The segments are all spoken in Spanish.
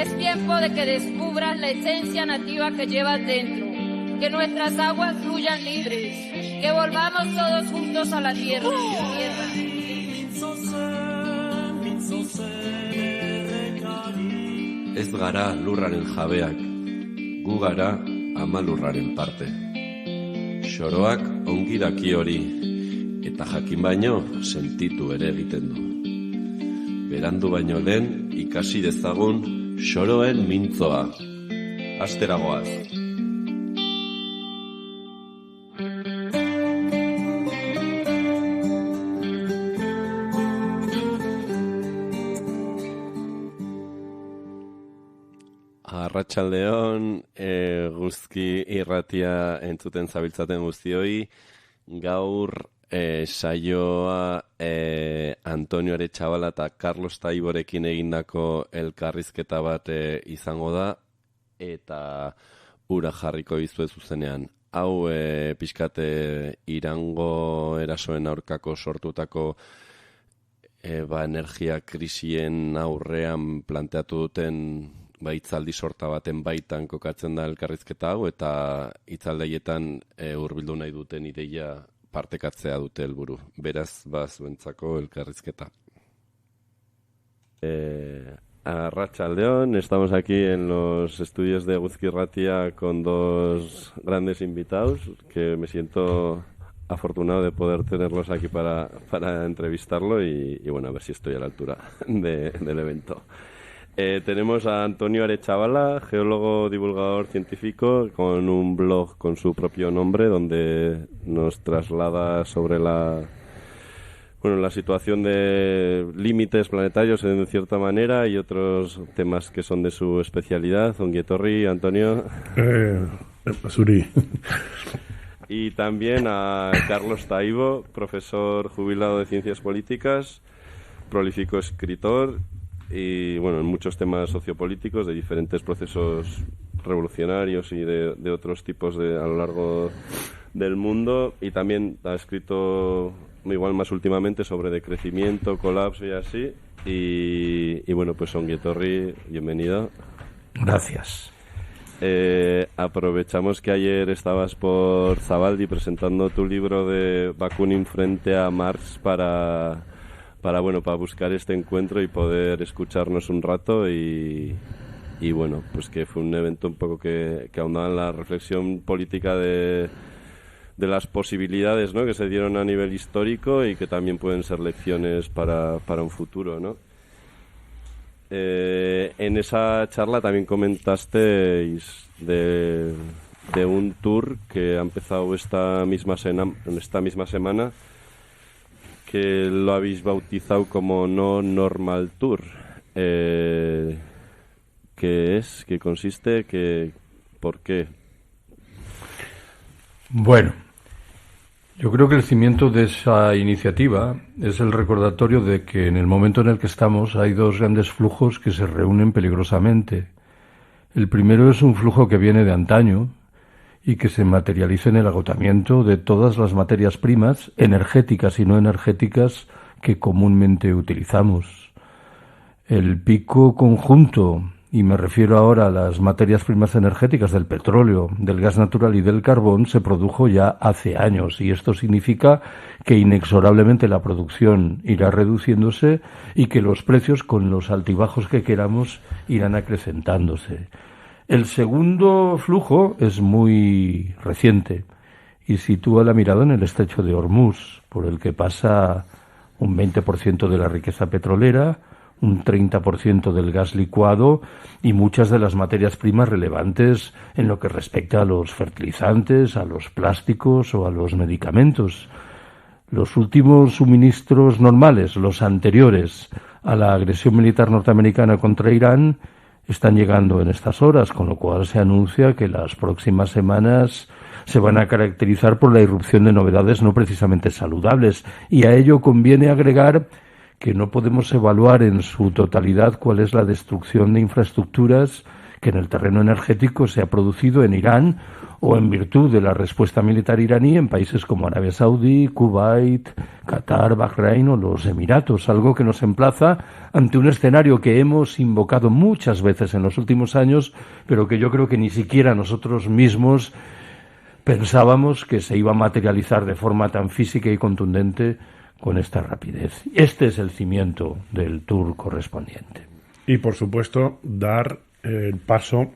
Es tiempo de que descubras la esencia nativa que llevas dentro, que nuestras aguas fluyan libres, que volvamos todos juntos a la tierra. Ez gara lurraren jabeak, gu gara ama lurraren parte. Xoroak ongi daki hori, eta jakin baino sentitu ere egiten du. Berandu baino lehen ikasi dezagun xoroen mintzoa. Asteragoaz. Arratsaldeon, Eguzki irratia entzuten zabiltzaten guztioi. Gaur saioa Antonio Aretxabala eta Carlos Taiborekin egindako elkarrizketa bat izango da, eta ura jarriko dizuet zuzenean. Hau pixkate Irango erasoen aurkako sortutako energia krisien aurrean planteatu duten hitzaldi sorta baten baitan kokatzen da elkarrizketa hau, eta hitzaldeietan hurbildu nahi duten ideia partekatzea dute helburu. Beraz, zuentzako elkarrizketa. Arratsaldeon, estamos aquí en los estudios de Eguzki Irratia con dos grandes invitados que me siento afortunado de poder tenerlos aquí para entrevistarlo y bueno, a ver si estoy a la altura del evento. Tenemos a Antonio Aretxabala, geólogo divulgador científico, con un blog con su propio nombre donde nos traslada sobre la situación de límites planetarios en cierta manera y otros temas que son de su especialidad. Ongi etorri, Antonio. Pasuri. Y también a Carlos Taibo, profesor jubilado de Ciencias Políticas, prolífico escritor y en muchos temas sociopolíticos de diferentes procesos revolucionarios y de otros tipos a lo largo del mundo, y también ha escrito igual más últimamente sobre decrecimiento, colapso y así, y pues ongi etorri, bienvenido. Gracias. Aprovechamos que ayer estabas por Zabaldi presentando tu libro de Bakunin frente a Marx para buscar este encuentro y poder escucharnos un rato y pues que fue un evento un poco que ahondaba en la reflexión política de las posibilidades, ¿no?, que se dieron a nivel histórico y que también pueden ser lecciones para un futuro, ¿no? En esa charla también comentasteis de un tour que ha empezado esta misma semana, que lo habéis bautizado como No Normal Tour. ¿Qué es? ¿Qué consiste? ¿Por qué? Bueno, yo creo que el cimiento de esa iniciativa es el recordatorio de que en el momento en el que estamos hay dos grandes flujos que se reúnen peligrosamente. El primero es un flujo que viene de antaño y que se materializa en el agotamiento de todas las materias primas, energéticas y no energéticas, que comúnmente utilizamos. El pico conjunto, y me refiero ahora a las materias primas energéticas del petróleo, del gas natural y del carbón, se produjo ya hace años, y esto significa que inexorablemente la producción irá reduciéndose y que los precios, con los altibajos que queramos, irán acrecentándose. El segundo flujo es muy reciente y sitúa la mirada en el estrecho de Hormuz, por el que pasa un 20% de la riqueza petrolera, un 30% del gas licuado y muchas de las materias primas relevantes en lo que respecta a los fertilizantes, a los plásticos o a los medicamentos. Los últimos suministros normales, los anteriores a la agresión militar norteamericana contra Irán, están llegando en estas horas, con lo cual se anuncia que las próximas semanas se van a caracterizar por la irrupción de novedades no precisamente saludables, y a ello conviene agregar que no podemos evaluar en su totalidad cuál es la destrucción de infraestructuras que en el terreno energético se ha producido en Irán o en virtud de la respuesta militar iraní en países como Arabia Saudí, Kuwait, Qatar, Bahrein o los Emiratos, algo que nos emplaza ante un escenario que hemos invocado muchas veces en los últimos años, pero que yo creo que ni siquiera nosotros mismos pensábamos que se iba a materializar de forma tan física y contundente con esta rapidez. Este es el cimiento del tour correspondiente. Y, por supuesto, dar el paso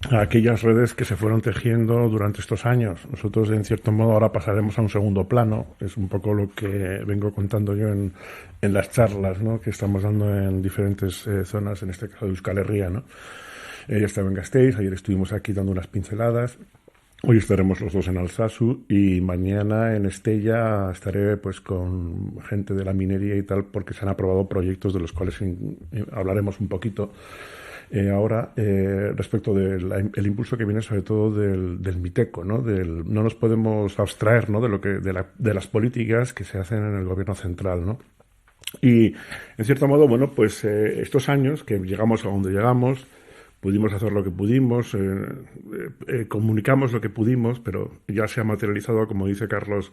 a aquellas redes que se fueron tejiendo durante estos años. Nosotros, en cierto modo, ahora pasaremos a un segundo plano. Es un poco lo que vengo contando yo en las charlas, ¿no?, que estamos dando en diferentes zonas, en este caso de Euskal Herria, ¿no? Ya estaba en Gasteiz, ayer estuvimos aquí dando unas pinceladas. Hoy estaremos los dos en Alsasu y mañana en Estella estaré pues con gente de la minería y tal, porque se han aprobado proyectos de los cuales hablaremos un poquito ahora respecto del impulso que viene sobre todo del MITECO, ¿no? No nos podemos abstraer, ¿no?, de las políticas que se hacen en el gobierno central, ¿no? Y en cierto modo, bueno, pues estos años que llegamos a donde llegamos, pudimos hacer lo que pudimos, comunicamos lo que pudimos, pero ya se ha materializado, como dice Carlos,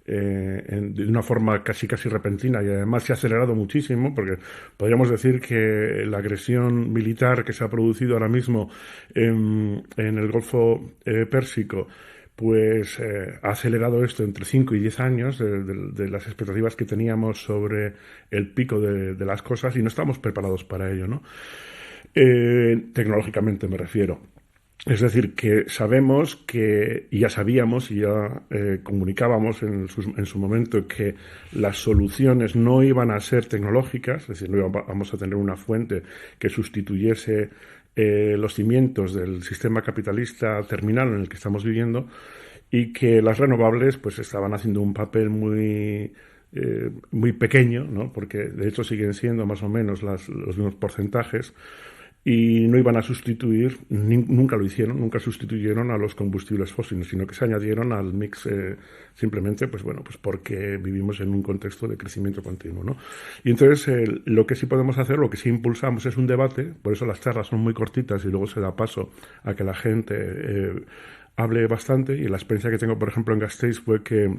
de una forma casi repentina, y además se ha acelerado muchísimo, porque podríamos decir que la agresión militar que se ha producido ahora mismo en el Golfo Pérsico pues ha acelerado esto entre 5 y 10 años de las expectativas que teníamos sobre el pico de las cosas, y no estamos preparados para ello, ¿no? Tecnológicamente me refiero. Es decir, que sabemos que, y ya sabíamos y ya comunicábamos en su momento, que las soluciones no iban a ser tecnológicas, es decir, no íbamos a tener una fuente que sustituyese los cimientos del sistema capitalista terminal en el que estamos viviendo, y que las renovables pues estaban haciendo un papel muy pequeño, ¿no?, porque de hecho siguen siendo más o menos los mismos porcentajes, y no iban a sustituir, nunca lo hicieron, nunca sustituyeron a los combustibles fósiles, sino que se añadieron al mix simplemente, pues bueno, pues porque vivimos en un contexto de crecimiento continuo, ¿no? Y entonces lo que sí podemos hacer, lo que sí impulsamos es un debate, por eso las charlas son muy cortitas y luego se da paso a que la gente hable bastante, y la experiencia que tengo, por ejemplo, en Gasteiz fue que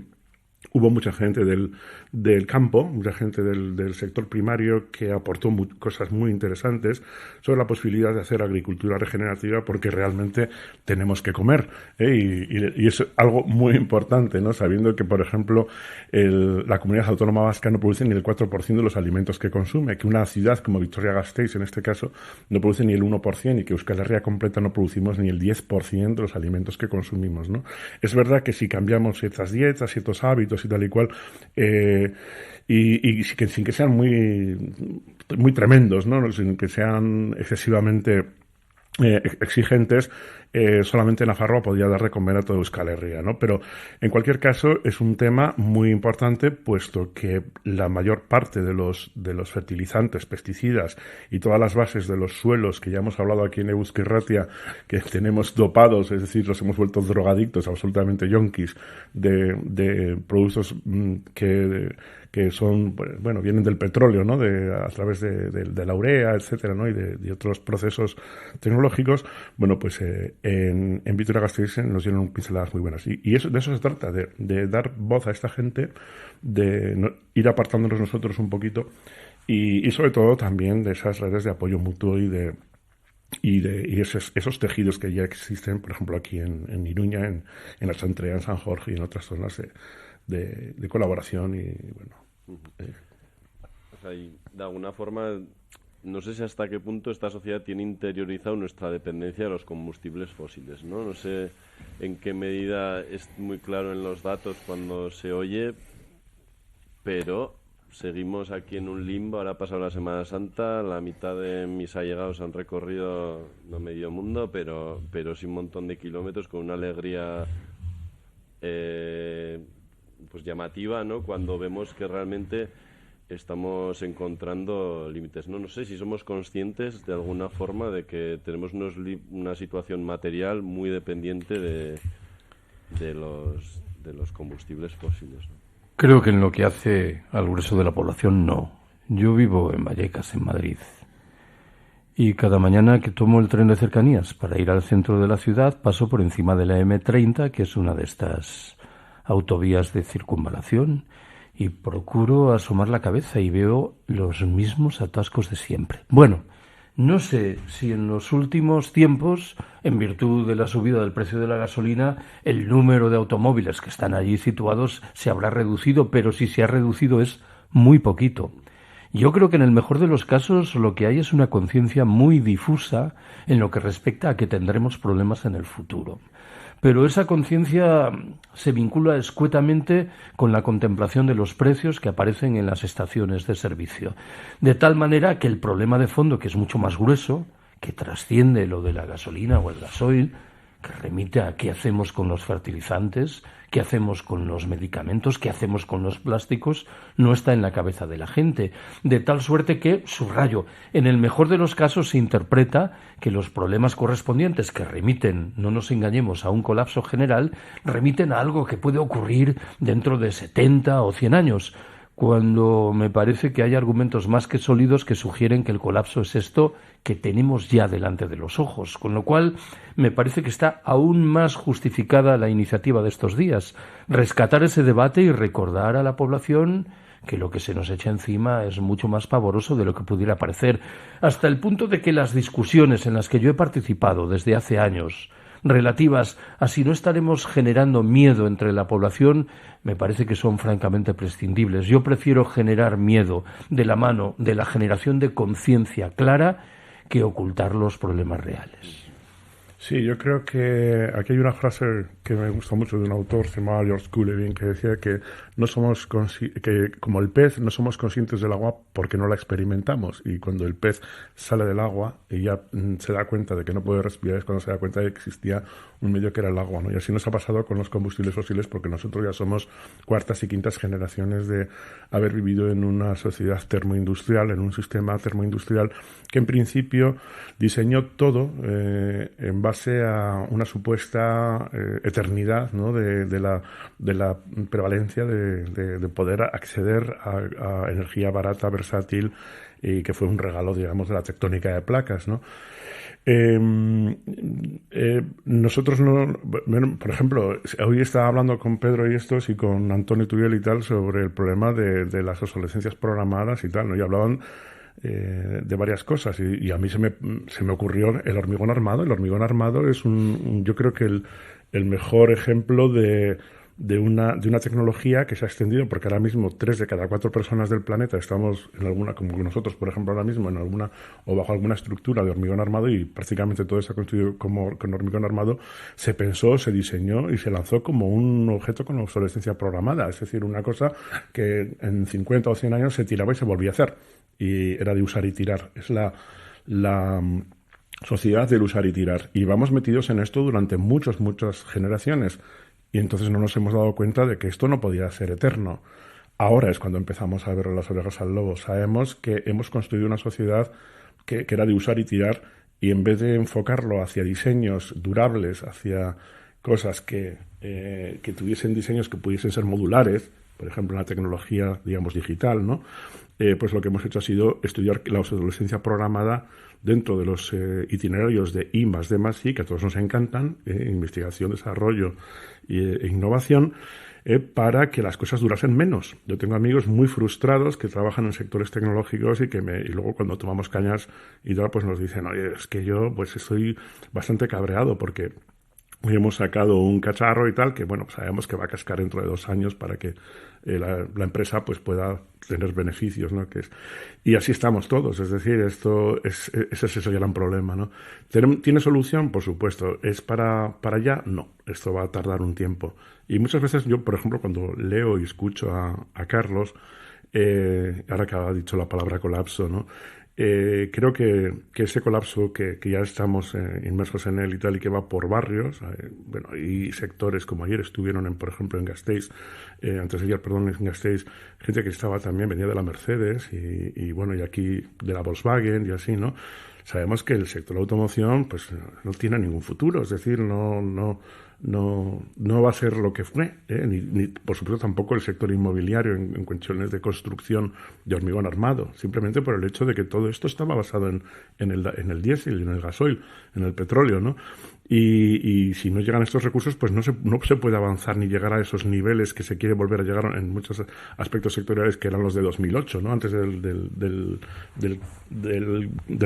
hubo mucha gente del campo, mucha gente del sector primario que aportó cosas muy interesantes sobre la posibilidad de hacer agricultura regenerativa, porque realmente tenemos que comer, y es algo muy importante, ¿no?, sabiendo que, por ejemplo, la comunidad autónoma vasca no produce ni el 4% de los alimentos que consume, que una ciudad como Vitoria-Gasteiz, en este caso, no produce ni el 1%, y que Euskal Herria completa no producimos ni el 10% de los alimentos que consumimos, ¿no? Es verdad que si cambiamos ciertas dietas, ciertos hábitos y tal y cual, y sin que sean muy tremendos, ¿no?, sin que sean excesivamente exigentes, solamente Nafarroa podía dar de comer a toda Euskal Herria, ¿no? Pero en cualquier caso es un tema muy importante, puesto que la mayor parte de los fertilizantes, pesticidas y todas las bases de los suelos, que ya hemos hablado aquí en Euskal Irratia, que tenemos dopados, es decir, los hemos vuelto drogadictos, absolutamente yonkis, de productos que son, bueno, vienen del petróleo, ¿no?, a través de la urea, etcétera, ¿no?, y de otros procesos tecnológicos. Bueno, pues en Vitoria-Gasteiz nos dieron pinceladas muy buenas, y de eso se trata, de dar voz a esta gente, de ir apartándonos nosotros un poquito, y sobre todo también de esas redes de apoyo mutuo y esos tejidos que ya existen, por ejemplo, aquí en Iruña, en la Chantrea, en San Jorge y en otras zonas de colaboración, y bueno. O sea, y de alguna forma, no sé si hasta qué punto esta sociedad tiene interiorizado nuestra dependencia de los combustibles fósiles, ¿no? No sé en qué medida es muy claro en los datos cuando se oye, pero seguimos aquí en un limbo. Ahora ha pasado la Semana Santa, la mitad de mis allegados han recorrido, no medio mundo, pero sí un montón de kilómetros, con una alegría pues llamativa, ¿no?, cuando vemos que realmente estamos encontrando límites, ¿no? No sé si somos conscientes de alguna forma de que tenemos una situación material muy dependiente de los combustibles fósiles, ¿no? Creo que en lo que hace al grueso de la población, no. Yo vivo en Vallecas, en Madrid. Y cada mañana que tomo el tren de cercanías para ir al centro de la ciudad, paso por encima de la M30, que es una de estas autovías de circunvalación, y procuro asomar la cabeza y veo los mismos atascos de siempre. Bueno, no sé si en los últimos tiempos, en virtud de la subida del precio de la gasolina, el número de automóviles que están allí situados se habrá reducido, pero si se ha reducido es muy poquito. Yo creo que en el mejor de los casos lo que hay es una conciencia muy difusa en lo que respecta a que tendremos problemas en el futuro. Pero esa conciencia se vincula escuetamente con la contemplación de los precios que aparecen en las estaciones de servicio. De tal manera que el problema de fondo, que es mucho más grueso, que trasciende lo de la gasolina o el gasoil, que remite a qué hacemos con los fertilizantes, qué hacemos con los medicamentos, qué hacemos con los plásticos, no está en la cabeza de la gente. De tal suerte que, subrayo, en el mejor de los casos se interpreta que los problemas correspondientes que remiten, no nos engañemos, a un colapso general, remiten a algo que puede ocurrir dentro de 70 o 100 años, cuando me parece que hay argumentos más que sólidos que sugieren que el colapso es esto que tenemos ya delante de los ojos, con lo cual me parece que está aún más justificada la iniciativa de estos días, rescatar ese debate y recordar a la población que lo que se nos echa encima es mucho más pavoroso de lo que pudiera parecer, hasta el punto de que las discusiones en las que yo he participado desde hace años, relativas a si no estaremos generando miedo entre la población, me parece que son francamente prescindibles. Yo prefiero generar miedo de la mano de la generación de conciencia clara que ocultar los problemas reales. Sí, yo creo que aquí hay una frase que me gusta mucho de un autor, se llamaba George Culevin, que decía que no somos que como el pez no somos conscientes del agua porque no la experimentamos, y cuando el pez sale del agua y ya se da cuenta de que no puede respirar es cuando se da cuenta de que existía un medio que era el agua, ¿no? Y así nos ha pasado con los combustibles fósiles, porque nosotros ya somos cuartas y quintas generaciones de haber vivido en una sociedad termoindustrial, en un sistema termoindustrial que en principio diseñó todo en base a una supuesta eternidad, ¿no? de la prevalencia de poder acceder a energía barata, versátil, y que fue un regalo, digamos, de la tectónica de placas, ¿no? Nosotros no, bueno, por ejemplo, hoy estaba hablando con Pedro y con Antonio Turiel y tal sobre el problema de las obsolescencias programadas y tal, ¿no? Y hablaban de varias cosas, y a mí se me ocurrió el hormigón armado. El hormigón armado es yo creo que el mejor ejemplo de una tecnología que se ha extendido, porque ahora mismo 3 de cada 4 personas del planeta estamos en alguna, como nosotros, por ejemplo, ahora mismo en alguna o bajo alguna estructura de hormigón armado, y prácticamente todo está construido con hormigón armado. Se pensó, se diseñó y se lanzó como un objeto con obsolescencia programada, es decir, una cosa que en 50 o 100 años se tiraba y se volvía a hacer, y era de usar y tirar. Es la sociedad del usar y tirar, y vamos metidos en esto durante muchas generaciones. Y entonces no nos hemos dado cuenta de que esto no podía ser eterno. Ahora es cuando empezamos a ver las orejas al lobo. Sabemos que hemos construido una sociedad que era de usar y tirar, y en vez de enfocarlo hacia diseños durables, hacia cosas que tuviesen diseños que pudiesen ser modulares, por ejemplo, en la tecnología, digamos, digital, ¿no? Pues lo que hemos hecho ha sido estudiar la obsolescencia programada dentro de los itinerarios de I+D+I, que a todos nos encantan, investigación, desarrollo e innovación, para que las cosas durasen menos. Yo tengo amigos muy frustrados que trabajan en sectores tecnológicos y luego cuando tomamos cañas y tal, pues nos dicen, oye, es que yo pues estoy bastante cabreado porque hoy hemos sacado un cacharro y tal, que bueno, sabemos que va a cascar dentro de 2 años para que la empresa pues pueda tener beneficios, ¿no? Y así estamos todos, es decir, ese es el gran problema, ¿no? ¿Tiene solución? Por supuesto. ¿Es para ya? No, esto va a tardar un tiempo. Y muchas veces yo, por ejemplo, cuando leo y escucho a Carlos, ahora que ha dicho la palabra colapso, ¿no? Creo que ese colapso que ya estamos inmersos en él y tal, y que va por barrios, bueno, hay sectores como ayer estuvieron por ejemplo en Gasteiz, antes de ayer, perdón, en Gasteiz, gente que venía de la Mercedes y bueno, y aquí de la Volkswagen y así, ¿no? sabemos que el sector de la automoción pues no tiene ningún futuro, es decir, no va a ser lo que fue, ni por supuesto tampoco el sector inmobiliario en cuestiones de construcción de hormigón armado, simplemente por el hecho de que todo esto estaba basado en el diésel y en el gasoil, en el petróleo, ¿no? Y si no llegan estos recursos, pues no se puede avanzar ni llegar a esos niveles que se quiere volver a llegar en muchos aspectos sectoriales que eran los de 2008, ¿no? Antes del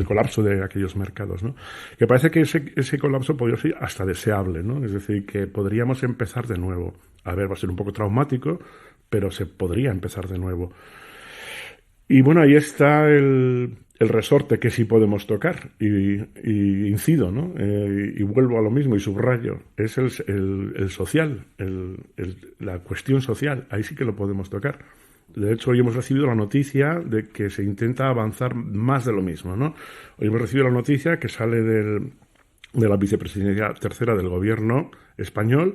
colapso de aquellos mercados, ¿no? Que parece que ese colapso podría ser hasta deseable, ¿no? Es decir, que podríamos empezar de nuevo. A ver, va a ser un poco traumático, pero se podría empezar de nuevo. Y bueno, ahí está el resorte que sí podemos tocar y incido, ¿no? Y vuelvo a lo mismo y subrayo, es el social, la cuestión social, ahí sí que lo podemos tocar. De hecho, hoy hemos recibido la noticia de que se intenta avanzar más de lo mismo, ¿no? Hoy hemos recibido la noticia que sale de la vicepresidencia tercera del gobierno español,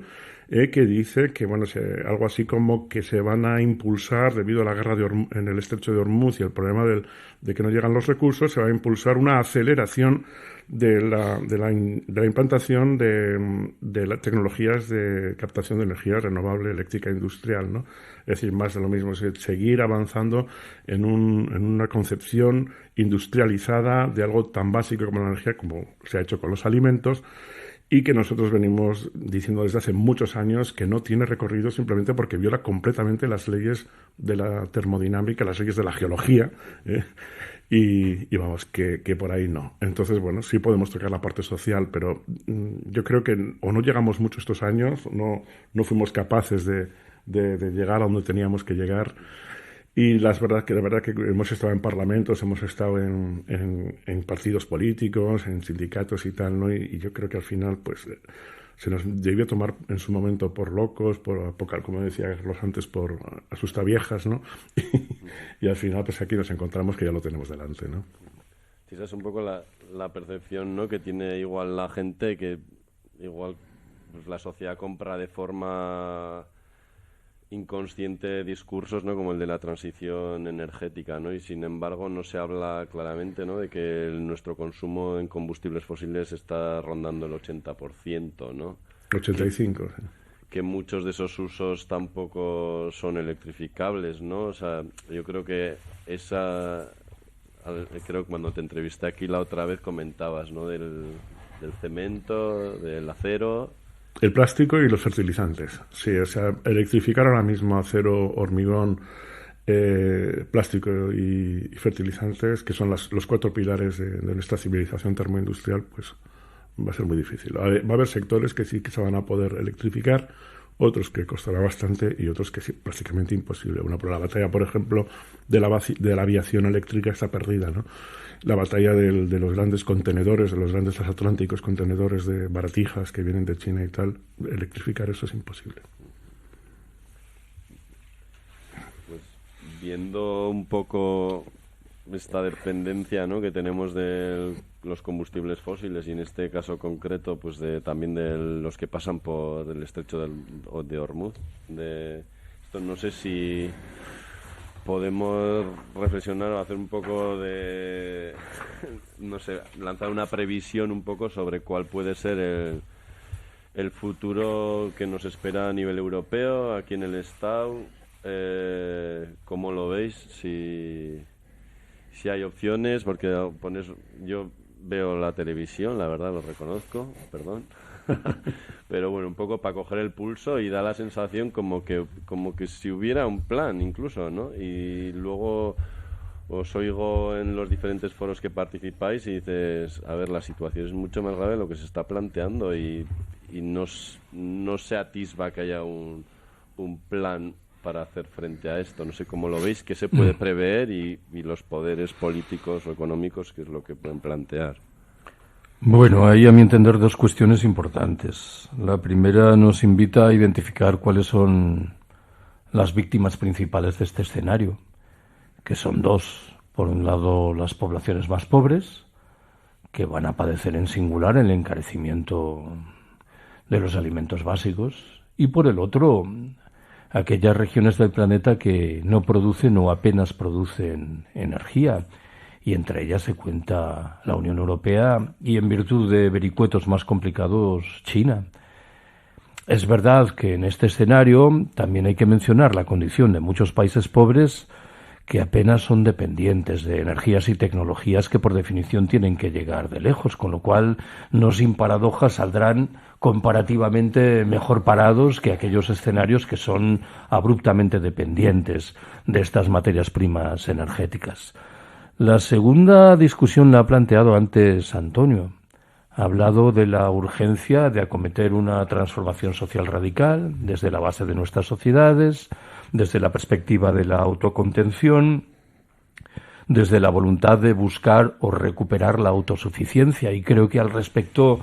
que dice que, bueno, algo así como que se van a impulsar, debido a la guerra en el estrecho de Hormuz y el problema de que no llegan los recursos, se va a impulsar una aceleración de la implantación de las tecnologías de captación de energía renovable eléctrica industrial, ¿no? Es decir, más de lo mismo, es seguir avanzando en una concepción industrializada de algo tan básico como la energía, como se ha hecho con los alimentos, y que nosotros venimos diciendo desde hace muchos años que no tiene recorrido simplemente porque viola completamente las leyes de la termodinámica, las leyes de la geología, y vamos, que por ahí no. Entonces, bueno, sí podemos tocar la parte social, pero yo creo que o no llegamos mucho estos años, no fuimos capaces de llegar a donde teníamos que llegar. Y la verdad que hemos estado en parlamentos, hemos estado en partidos políticos, en sindicatos y tal, ¿no? Y yo creo que al final, pues, se nos debió tomar en su momento por locos, como decía Carlos antes, por asustaviejas, ¿no? Y al final, pues aquí nos encontramos que ya lo tenemos delante, ¿no? Sí, esa es un poco la percepción, ¿no?, que tiene igual la gente, que igual pues, la sociedad compra de forma inconsciente discursos, ¿no?, como el de la transición energética, ¿no? Y sin embargo no se habla claramente, ¿no?, de que nuestro consumo en combustibles fósiles está rondando el 80%, ¿no? 85%, sí. Que muchos de esos usos tampoco son electrificables, ¿no? O sea, yo creo que creo que cuando te entrevisté aquí la otra vez comentabas, ¿no?, del cemento, del acero. El plástico y los fertilizantes. Sí, o sea, electrificar ahora mismo acero, hormigón, plástico y fertilizantes, que son los 4 pilares de nuestra civilización termoindustrial, pues va a ser muy difícil. Va a haber sectores que sí que se van a poder electrificar, otros que costará bastante y otros que sí, prácticamente imposible. La batalla, por ejemplo, de la aviación eléctrica está perdida, ¿no? La batalla de los grandes contenedores, de los grandes transatlánticos, contenedores de baratijas que vienen de China y tal, electrificar eso es imposible. Pues viendo un poco esta dependencia, ¿no?, que tenemos de los combustibles fósiles y en este caso concreto pues también de los que pasan por el estrecho de Hormuz, esto no sé si podemos reflexionar o hacer un poco de, no sé, lanzar una previsión un poco sobre cuál puede ser el futuro que nos espera a nivel europeo, aquí en el Estado. ¿Cómo lo veis? Si hay opciones, porque yo veo la televisión, la verdad, lo reconozco, perdón. Pero bueno, un poco para coger el pulso y da la sensación como que si hubiera un plan incluso, ¿no? Y luego os oigo en los diferentes foros que participáis y dices, a ver, la situación es mucho más grave de lo que se está planteando y no se atisba que haya un plan para hacer frente a esto. No sé cómo lo veis, qué se puede prever y los poderes políticos o económicos, qué es lo que pueden plantear. Bueno, hay a mi entender 2 cuestiones importantes. La primera nos invita a identificar cuáles son las víctimas principales de este escenario, que son 2. Por un lado, las poblaciones más pobres, que van a padecer en singular el encarecimiento de los alimentos básicos, y por el otro, aquellas regiones del planeta que no producen o apenas producen energía y entre ellas se cuenta la Unión Europea y, en virtud de vericuetos más complicados, China. Es verdad que en este escenario también hay que mencionar la condición de muchos países pobres que apenas son dependientes de energías y tecnologías que por definición tienen que llegar de lejos, con lo cual no sin paradoja saldrán comparativamente mejor parados que aquellos escenarios que son abruptamente dependientes de estas materias primas energéticas. La segunda discusión la ha planteado antes Antonio. Ha hablado de la urgencia de acometer una transformación social radical desde la base de nuestras sociedades, desde la perspectiva de la autocontención, desde la voluntad de buscar o recuperar la autosuficiencia. Y creo que al respecto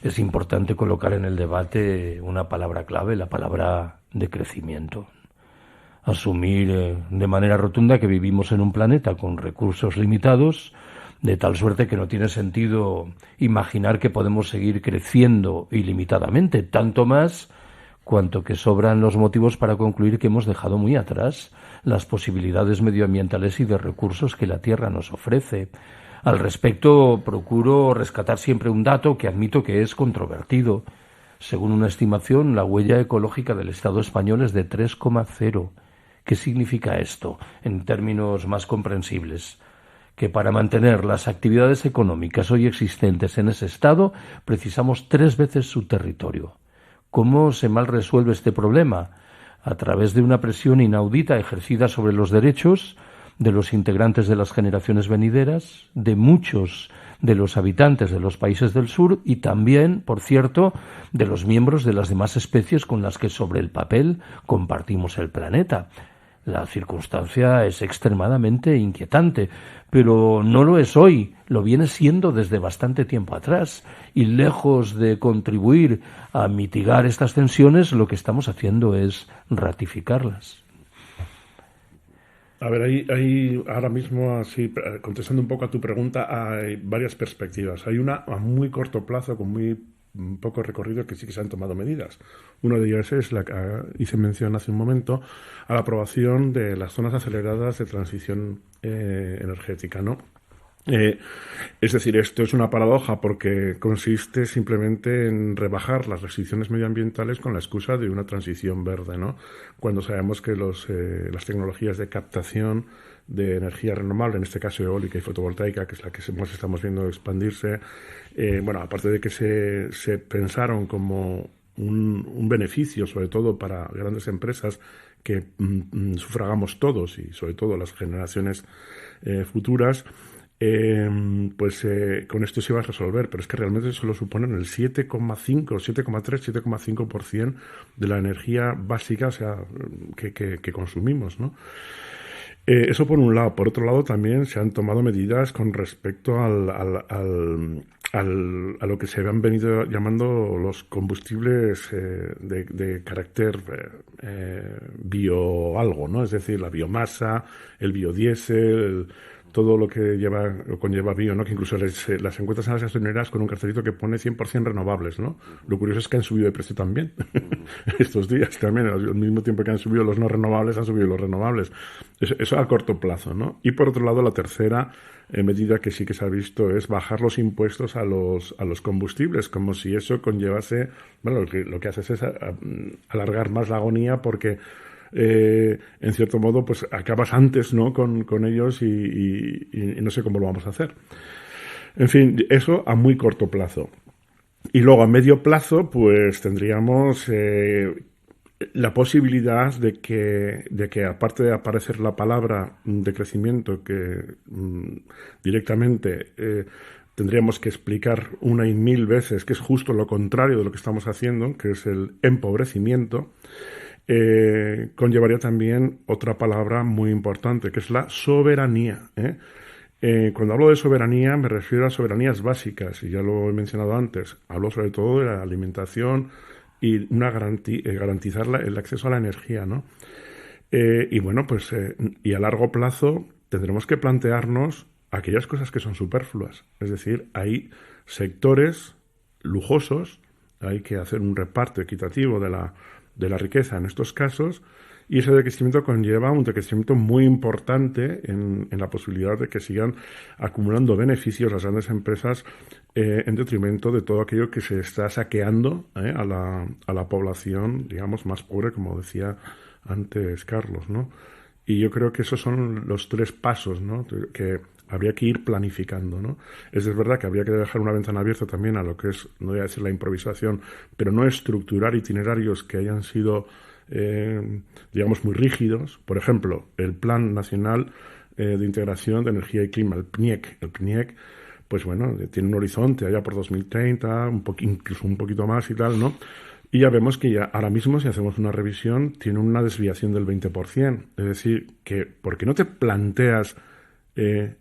es importante colocar en el debate una palabra clave, la palabra de crecimiento. Asumir de manera rotunda que vivimos en un planeta con recursos limitados, de tal suerte que no tiene sentido imaginar que podemos seguir creciendo ilimitadamente, tanto más cuanto que sobran los motivos para concluir que hemos dejado muy atrás las posibilidades medioambientales y de recursos que la Tierra nos ofrece. Al respecto, procuro rescatar siempre un dato que admito que es controvertido. Según una estimación, la huella ecológica del Estado español es de 3,0. ¿Qué significa esto en términos más comprensibles? Que para mantener las actividades económicas hoy existentes en ese Estado precisamos 3 veces su territorio. ¿Cómo se mal resuelve este problema? A través de una presión inaudita ejercida sobre los derechos de los integrantes de las generaciones venideras, de muchos de los habitantes de los países del sur y también, por cierto, de los miembros de las demás especies con las que sobre el papel compartimos el planeta. La circunstancia es extremadamente inquietante, pero no lo es hoy, lo viene siendo desde bastante tiempo atrás, y lejos de contribuir a mitigar estas tensiones, lo que estamos haciendo es ratificarlas. A ver, ahí ahora mismo, así, contestando un poco a tu pregunta, hay varias perspectivas. Hay una a muy corto plazo, con muy poco recorrido, que sí que se han tomado medidas. Una de ellas es la que hice mención hace un momento, a la aprobación de las zonas aceleradas de transición energética, ¿no? Es decir, esto es una paradoja porque consiste simplemente en rebajar las restricciones medioambientales con la excusa de una transición verde, ¿no? Cuando sabemos que las tecnologías de captación de energía renovable, en este caso eólica y fotovoltaica, que es la que estamos viendo expandirse, bueno, aparte de que se pensaron como un beneficio, sobre todo para grandes empresas que sufragamos todos y sobre todo las generaciones futuras, pues con esto se iba a resolver, pero es que realmente solo suponen el 7,5, 7,3, 7,5% de la energía básica, o sea, que consumimos, ¿no? Eso por un lado. Por otro lado, también se han tomado medidas con respecto a lo que se han venido llamando los combustibles de carácter bio algo, ¿no? Es decir, la biomasa, el biodiesel, todo lo que conlleva bio, ¿no? Que incluso las encuentras en las gasolineras con un cartelito que pone 100% renovables, ¿no? Lo curioso es que han subido de precio también. Estos días también, al mismo tiempo que han subido los no renovables, han subido los renovables. Eso a corto plazo, ¿no? Y por otro lado, la tercera medida que sí que se ha visto es bajar los impuestos a los combustibles, como si eso conllevase, bueno, lo que hace es alargar más la agonía porque en cierto modo pues acabas antes, ¿no? con ellos y no sé cómo lo vamos a hacer. En fin, eso a muy corto plazo. Y luego a medio plazo pues tendríamos la posibilidad de que aparte de aparecer la palabra de crecimiento que directamente tendríamos que explicar 1 y 1000 veces que es justo lo contrario de lo que estamos haciendo, que es el empobrecimiento, conllevaría también otra palabra muy importante, que es la soberanía. Cuando hablo de soberanía me refiero a soberanías básicas, y ya lo he mencionado antes. Hablo sobre todo de la alimentación y garantizar el acceso a la energía, ¿no? Y bueno, pues y a largo plazo tendremos que plantearnos aquellas cosas que son superfluas. Es decir, hay sectores lujosos, hay que hacer un reparto equitativo de la riqueza en estos casos, y ese decrecimiento conlleva un decrecimiento muy importante en la posibilidad de que sigan acumulando beneficios las grandes empresas en detrimento de todo aquello que se está saqueando a la población, digamos, más pobre, como decía antes Carlos, ¿no? Y yo creo que esos son los 3 pasos, ¿no?, que habría que ir planificando, ¿no? Es verdad que habría que dejar una ventana abierta también a lo que es, no voy a decir la improvisación, pero no estructurar itinerarios que hayan sido, digamos, muy rígidos. Por ejemplo, el Plan Nacional de Integración de Energía y Clima, el PNIEC. El PNIEC, pues bueno, tiene un horizonte allá por 2030, incluso un poquito más y tal, ¿no? Y ya vemos que ya ahora mismo, si hacemos una revisión, tiene una desviación del 20%. Es decir, que ¿por qué no te planteas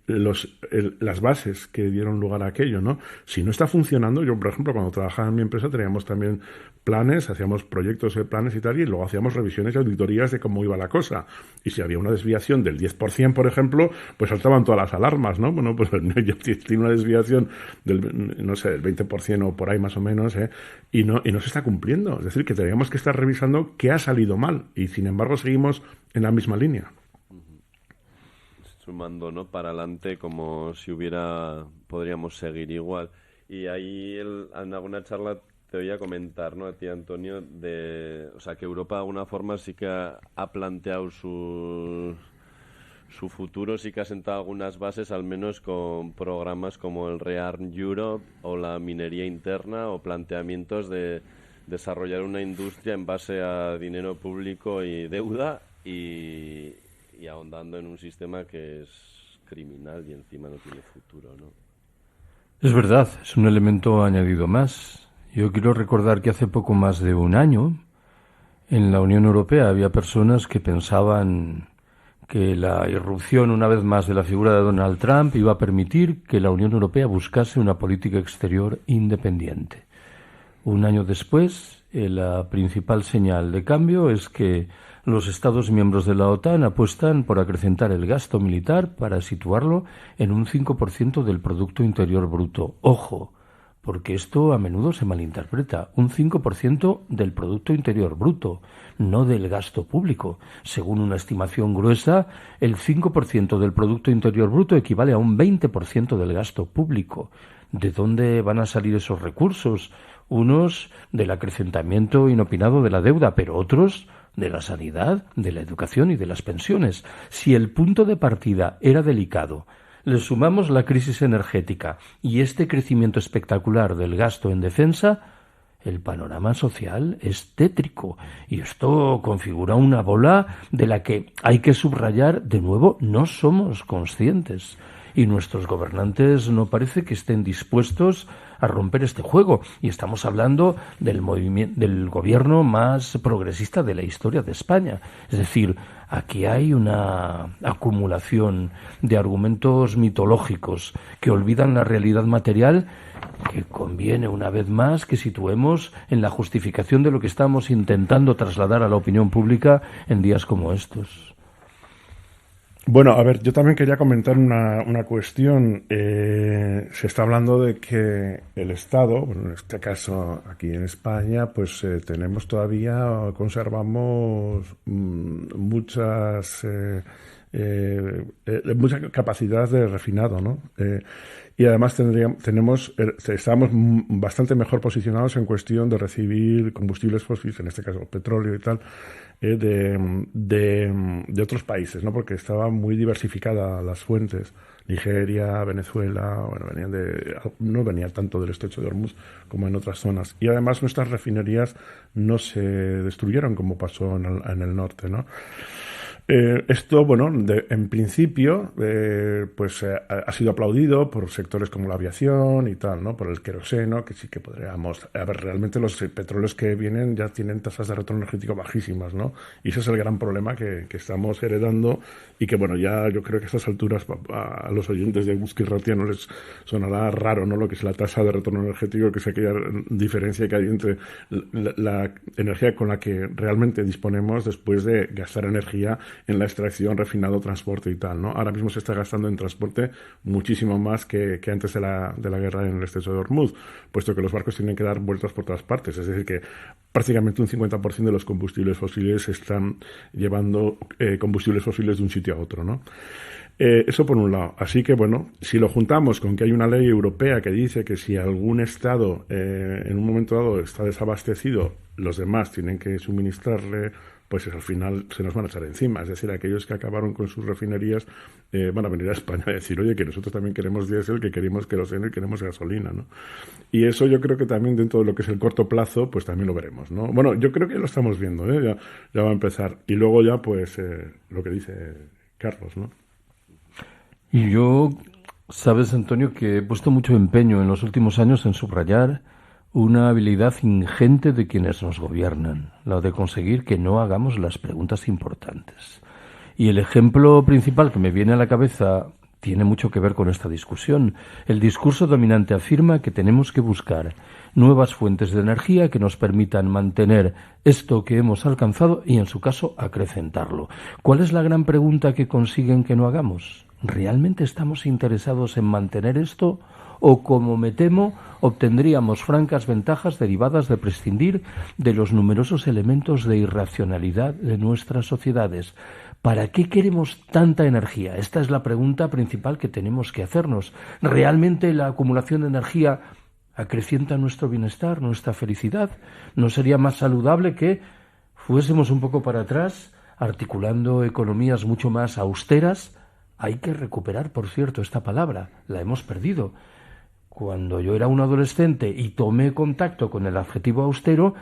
las bases que dieron lugar a aquello, ¿no? Si no está funcionando, yo, por ejemplo, cuando trabajaba en mi empresa teníamos también planes, hacíamos proyectos de planes y tal, y luego hacíamos revisiones y auditorías de cómo iba la cosa. Y si había una desviación del 10%, por ejemplo, pues saltaban todas las alarmas, ¿no? Bueno, pues tiene una desviación del, no sé, del 20% o por ahí más o menos, y no se está cumpliendo. Es decir, que teníamos que estar revisando qué ha salido mal, y sin embargo seguimos en la misma línea. Sumando, ¿no?, para adelante, como si podríamos seguir igual. Y ahí en alguna charla te oía comentar, ¿no?, a ti, Antonio, o sea, que Europa de alguna forma sí que ha planteado su futuro, sí que ha sentado algunas bases, al menos con programas como el Rearm Europe o la minería interna, o planteamientos de desarrollar una industria en base a dinero público y deuda, y ahondando en un sistema que es criminal y encima no tiene futuro, ¿no? Es verdad, es un elemento añadido más. Yo quiero recordar que hace poco más de un año en la Unión Europea había personas que pensaban que la irrupción una vez más de la figura de Donald Trump iba a permitir que la Unión Europea buscase una política exterior independiente. Un año después, la principal señal de cambio es que los Estados miembros de la OTAN apuestan por acrecentar el gasto militar para situarlo en un 5% del Producto Interior Bruto. Ojo, porque esto a menudo se malinterpreta. Un 5% del Producto Interior Bruto, no del gasto público. Según una estimación gruesa, el 5% del Producto Interior Bruto equivale a un 20% del gasto público. ¿De dónde van a salir esos recursos? Unos del acrecentamiento inopinado de la deuda, pero otros de la sanidad, de la educación y de las pensiones. Si el punto de partida era delicado, le sumamos la crisis energética y este crecimiento espectacular del gasto en defensa, el panorama social es tétrico, y esto configura una bola de la que hay que subrayar, de nuevo, no somos conscientes. Y nuestros gobernantes no parece que estén dispuestos a romper este juego. Y estamos hablando del gobierno más progresista de la historia de España. Es decir, aquí hay una acumulación de argumentos mitológicos que olvidan la realidad material, que conviene una vez más que situemos en la justificación de lo que estamos intentando trasladar a la opinión pública en días como estos. Bueno, a ver, yo también quería comentar una cuestión. Se está hablando de que el Estado, bueno, en este caso aquí en España, pues conservamos mucha capacidad de refinado, ¿no? Y además estamos bastante mejor posicionados en cuestión de recibir combustibles fósiles, en este caso petróleo y tal, de otros países, ¿no? Porque estaban muy diversificadas las fuentes. Nigeria, Venezuela, bueno, no venían tanto del estrecho de Hormuz como en otras zonas. Y además nuestras refinerías no se destruyeron como pasó en el norte, ¿no? Esto, bueno, en principio, ha sido aplaudido por sectores como la aviación y tal, ¿no? Por el queroseno, que sí que podríamos... A ver, realmente los petróleos que vienen ya tienen tasas de retorno energético bajísimas, ¿no? Y ese es el gran problema que estamos heredando, y que, bueno, ya yo creo que a estas alturas a los oyentes de Euskal Irratia no les sonará raro, ¿no? Lo que es la tasa de retorno energético, que es aquella diferencia que hay entre la energía con la que realmente disponemos después de gastar energía en la extracción, refinado, transporte y tal, ¿no? Ahora mismo se está gastando en transporte muchísimo más que antes de la guerra en el estrecho de Hormuz, puesto que los barcos tienen que dar vueltas por todas partes. Es decir, que prácticamente un 50% de los combustibles fósiles están llevando combustibles fósiles de un sitio a otro, ¿no? Eso por un lado. Así que, bueno, si lo juntamos con que hay una ley europea que dice que si algún Estado en un momento dado está desabastecido, los demás tienen que suministrarle, pues al final se nos van a echar encima. Es decir, aquellos que acabaron con sus refinerías van a venir a España a decir, oye, que nosotros también queremos diésel, que queremos queroseno y queremos gasolina, ¿no? Y eso yo creo que también dentro de lo que es el corto plazo, pues también lo veremos, ¿no? Bueno, yo creo que lo estamos viendo, ya va a empezar. Y luego ya, pues, lo que dice Carlos, ¿no? Y yo, sabes, Antonio, que he puesto mucho empeño en los últimos años en subrayar una habilidad ingente de quienes nos gobiernan, la de conseguir que no hagamos las preguntas importantes. Y el ejemplo principal que me viene a la cabeza tiene mucho que ver con esta discusión. El discurso dominante afirma que tenemos que buscar nuevas fuentes de energía que nos permitan mantener esto que hemos alcanzado y, en su caso, acrecentarlo. ¿Cuál es la gran pregunta que consiguen que no hagamos? ¿Realmente estamos interesados en mantener esto? ¿O, como me temo, obtendríamos francas ventajas derivadas de prescindir de los numerosos elementos de irracionalidad de nuestras sociedades? ¿Para qué queremos tanta energía? Esta es la pregunta principal que tenemos que hacernos. ¿Realmente la acumulación de energía acrecienta nuestro bienestar, nuestra felicidad? ¿No sería más saludable que fuésemos un poco para atrás, articulando economías mucho más austeras? Hay que recuperar, por cierto, esta palabra. La hemos perdido. Cuando yo era un adolescente y tomé contacto con el adjetivo austero,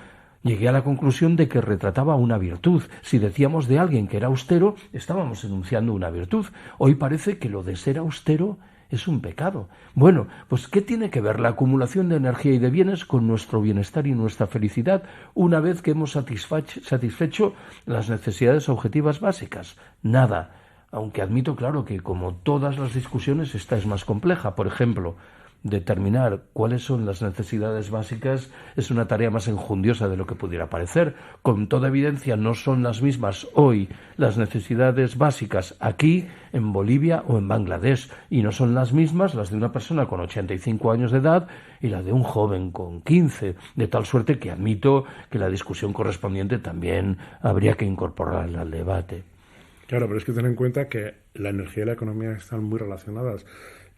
llegué a la conclusión de que retrataba una virtud. Si decíamos de alguien que era austero, estábamos enunciando una virtud. Hoy parece que lo de ser austero es un pecado. Bueno, pues ¿qué tiene que ver la acumulación de energía y de bienes con nuestro bienestar y nuestra felicidad una vez que hemos satisfecho las necesidades objetivas básicas? Nada. Aunque admito, claro, que como todas las discusiones esta es más compleja. Por ejemplo, determinar cuáles son las necesidades básicas es una tarea más enjundiosa de lo que pudiera parecer. Con toda evidencia no son las mismas hoy las necesidades básicas aquí, en Bolivia o en Bangladesh, y no son las mismas las de una persona con 85 años de edad y la de un joven con 15, de tal suerte que admito que la discusión correspondiente también habría que incorporarla al debate. Claro, pero es que ten en cuenta que la energía y la economía están muy relacionadas.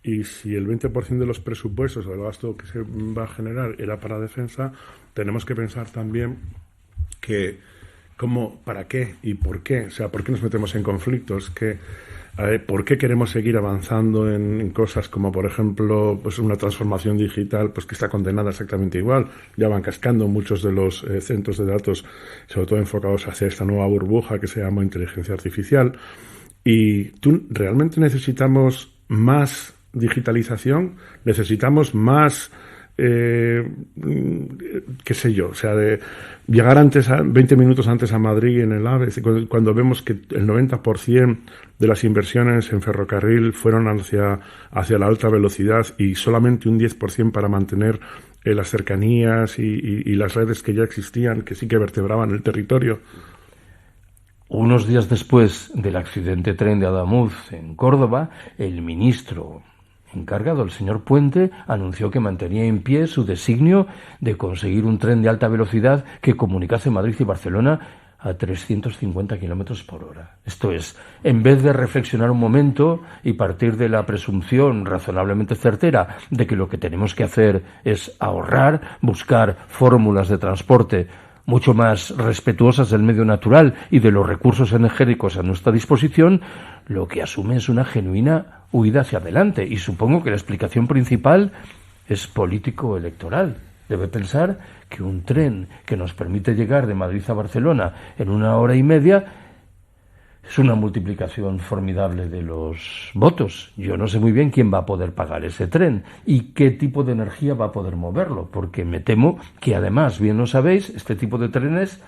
Y si el 20% de los presupuestos o el gasto que se va a generar era para defensa, tenemos que pensar también que para qué y por qué. O sea, ¿por qué nos metemos en conflictos? ¿Por qué queremos seguir avanzando en cosas como, por ejemplo, pues una transformación digital pues que está condenada exactamente igual? Ya van cascando muchos de los centros de datos, sobre todo enfocados hacia esta nueva burbuja que se llama inteligencia artificial. Y realmente necesitamos más digitalización, necesitamos más, qué sé yo, o sea, de llegar 20 minutos antes a Madrid en el AVE, cuando vemos que el 90% de las inversiones en ferrocarril fueron hacia la alta velocidad y solamente un 10% para mantener las cercanías y las redes que ya existían, que sí que vertebraban el territorio. Unos días después del accidente tren de Adamuz en Córdoba, el ministro encargado, el señor Puente, anunció que mantenía en pie su designio de conseguir un tren de alta velocidad que comunicase Madrid y Barcelona a 350 kilómetros por hora. Esto es, en vez de reflexionar un momento y partir de la presunción razonablemente certera de que lo que tenemos que hacer es ahorrar, buscar fórmulas de transporte mucho más respetuosas del medio natural y de los recursos energéticos a nuestra disposición, lo que asume es una genuina huida hacia adelante. Y supongo que la explicación principal es político-electoral. Debe pensar que un tren que nos permite llegar de Madrid a Barcelona en 1 hora y media es una multiplicación formidable de los votos. Yo no sé muy bien quién va a poder pagar ese tren y qué tipo de energía va a poder moverlo, porque me temo que además, bien lo sabéis, este tipo de trenes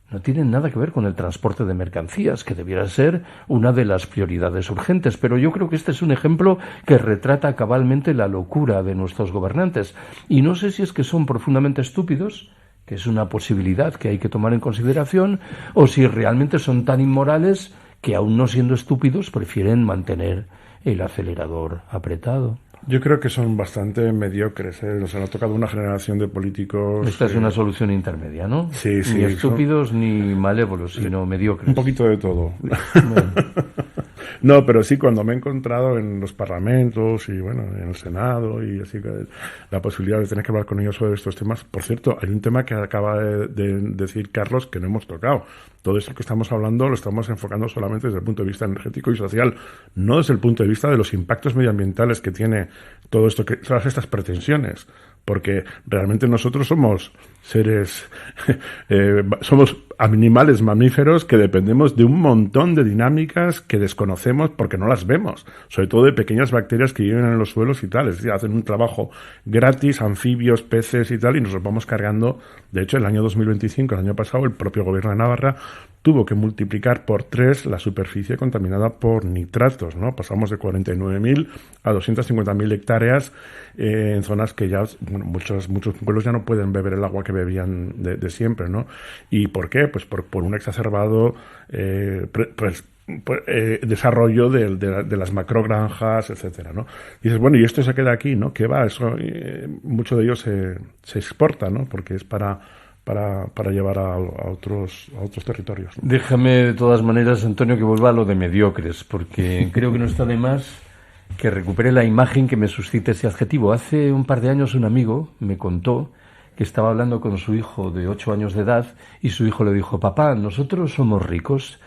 no tienen nada que ver con el transporte de mercancías, que debiera ser una de las prioridades urgentes. Pero yo creo que este es un ejemplo que retrata cabalmente la locura de nuestros gobernantes. Y no sé si es que son profundamente estúpidos, que es una posibilidad que hay que tomar en consideración, o si realmente son tan inmorales que aún no siendo estúpidos prefieren mantener el acelerador apretado. Yo creo que son bastante mediocres, ¿eh? Nos ha tocado una generación de políticos... Esta es una solución intermedia, ¿no? Sí, sí. Ni estúpidos ni malévolos, sino mediocres. Un poquito de todo. Bueno. No, pero sí, cuando me he encontrado en los parlamentos y, bueno, en el Senado y así, la posibilidad de tener que hablar con ellos sobre estos temas. Por cierto, hay un tema que acaba de decir Carlos que no hemos tocado. Todo esto que estamos hablando lo estamos enfocando solamente desde el punto de vista energético y social, no desde el punto de vista de los impactos medioambientales que tiene todo esto, todas estas pretensiones. Porque realmente nosotros somos seres, somos animales mamíferos que dependemos de un montón de dinámicas que desconocemos porque no las vemos, sobre todo de pequeñas bacterias que viven en los suelos y tal, es decir, hacen un trabajo gratis, anfibios, peces y tal, y nos los vamos cargando. De hecho, el año 2025, el año pasado, el propio gobierno de Navarra tuvo que multiplicar por 3 la superficie contaminada por nitratos, ¿no? Pasamos de 49.000 a 250.000 hectáreas en zonas que ya, bueno, muchos pueblos ya no pueden beber el agua que bebían de siempre, ¿no? ¿Y por qué? Pues por un exacerbado desarrollo de las macrogranjas, etcétera, ¿no? Y dices, bueno, y esto se queda aquí, ¿no? ¿Qué va? Eso, mucho de ello se exporta, ¿no? Porque es para llevar a otros territorios, ¿no? Déjame, de todas maneras, Antonio, que vuelva a lo de mediocres, porque creo que no está de más que recupere la imagen que me suscita ese adjetivo. Hace un par de años un amigo me contó que estaba hablando con su hijo de 8 años de edad y su hijo le dijo: papá, ¿nosotros somos ricos?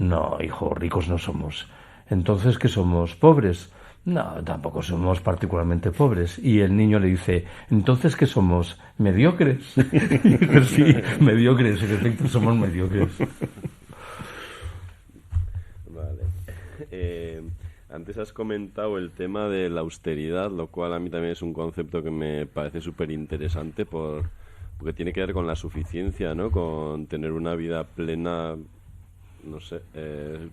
No, hijo, ricos no somos. ¿Entonces qué somos? ¿Pobres? No, tampoco somos particularmente pobres. Y el niño le dice: ¿entonces qué somos? ¿Mediocres? Y dijo, sí, mediocres, en efecto somos mediocres. Vale. Antes has comentado el tema de la austeridad, lo cual a mí también es un concepto que me parece súper interesante porque tiene que ver con la suficiencia, ¿no? Con tener una vida plena, no sé,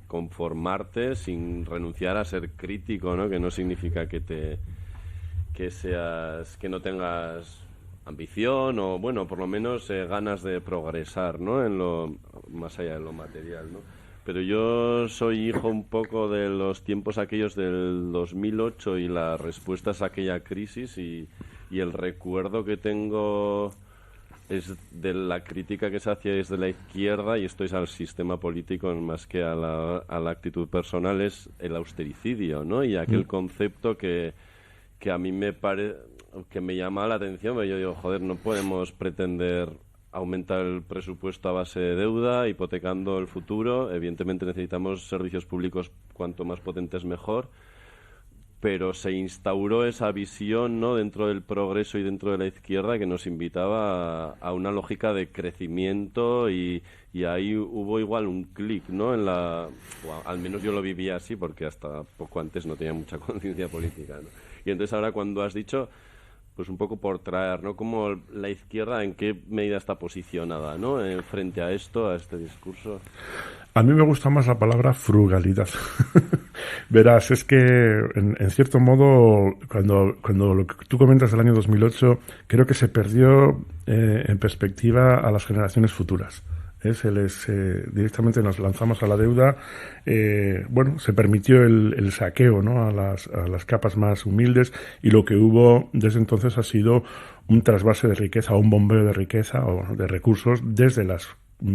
conformarte sin renunciar a ser crítico, ¿no? Que no significa que no tengas ambición o, bueno, por lo menos ganas de progresar, ¿no? En lo más allá de lo material, ¿no? Pero yo soy hijo un poco de los tiempos aquellos del 2008 y las respuestas a aquella crisis y el recuerdo que tengo es de la crítica que se hacía desde la izquierda, y esto es al sistema político más que a la actitud personal, es el austericidio, ¿no? Y aquel concepto que a mí que me llama la atención, porque yo digo, joder, no podemos pretender aumentar el presupuesto a base de deuda, hipotecando el futuro. Evidentemente necesitamos servicios públicos cuanto más potentes mejor, pero se instauró esa visión, ¿no?, dentro del progreso y dentro de la izquierda, que nos invitaba a una lógica de crecimiento, y ahí hubo igual un clic, ¿no? Al menos yo lo vivía así, porque hasta poco antes no tenía mucha conciencia política, ¿no? Y entonces ahora, cuando has dicho, pues un poco por traer, ¿no?, como la izquierda en qué medida está posicionada, ¿no?, frente a esto, a este discurso. A mí me gusta más la palabra frugalidad. Verás, es que en cierto modo, cuando lo que tú comentas del año 2008, creo que se perdió en perspectiva a las generaciones futuras. Directamente nos lanzamos a la deuda. Bueno, se permitió el saqueo, ¿no?, a las capas más humildes, y lo que hubo desde entonces ha sido un trasvase de riqueza, un bombeo de riqueza o de recursos desde las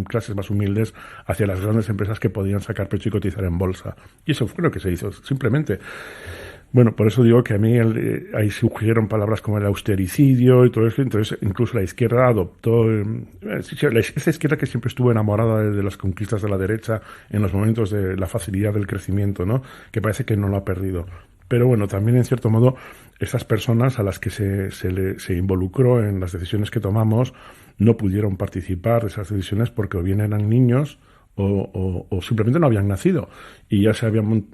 clases más humildes hacia las grandes empresas que podían sacar pecho y cotizar en bolsa. Y eso fue lo que se hizo, simplemente. Bueno, por eso digo que a mí ahí surgieron palabras como el austericidio y todo eso. Entonces, incluso la izquierda adoptó esa izquierda que siempre estuvo enamorada de las conquistas de la derecha en los momentos de la facilidad del crecimiento, ¿no?, que parece que no lo ha perdido. Pero bueno, también en cierto modo, estas personas a las que se involucró en las decisiones que tomamos no pudieron participar de esas decisiones porque o bien eran niños o simplemente no habían nacido, y ya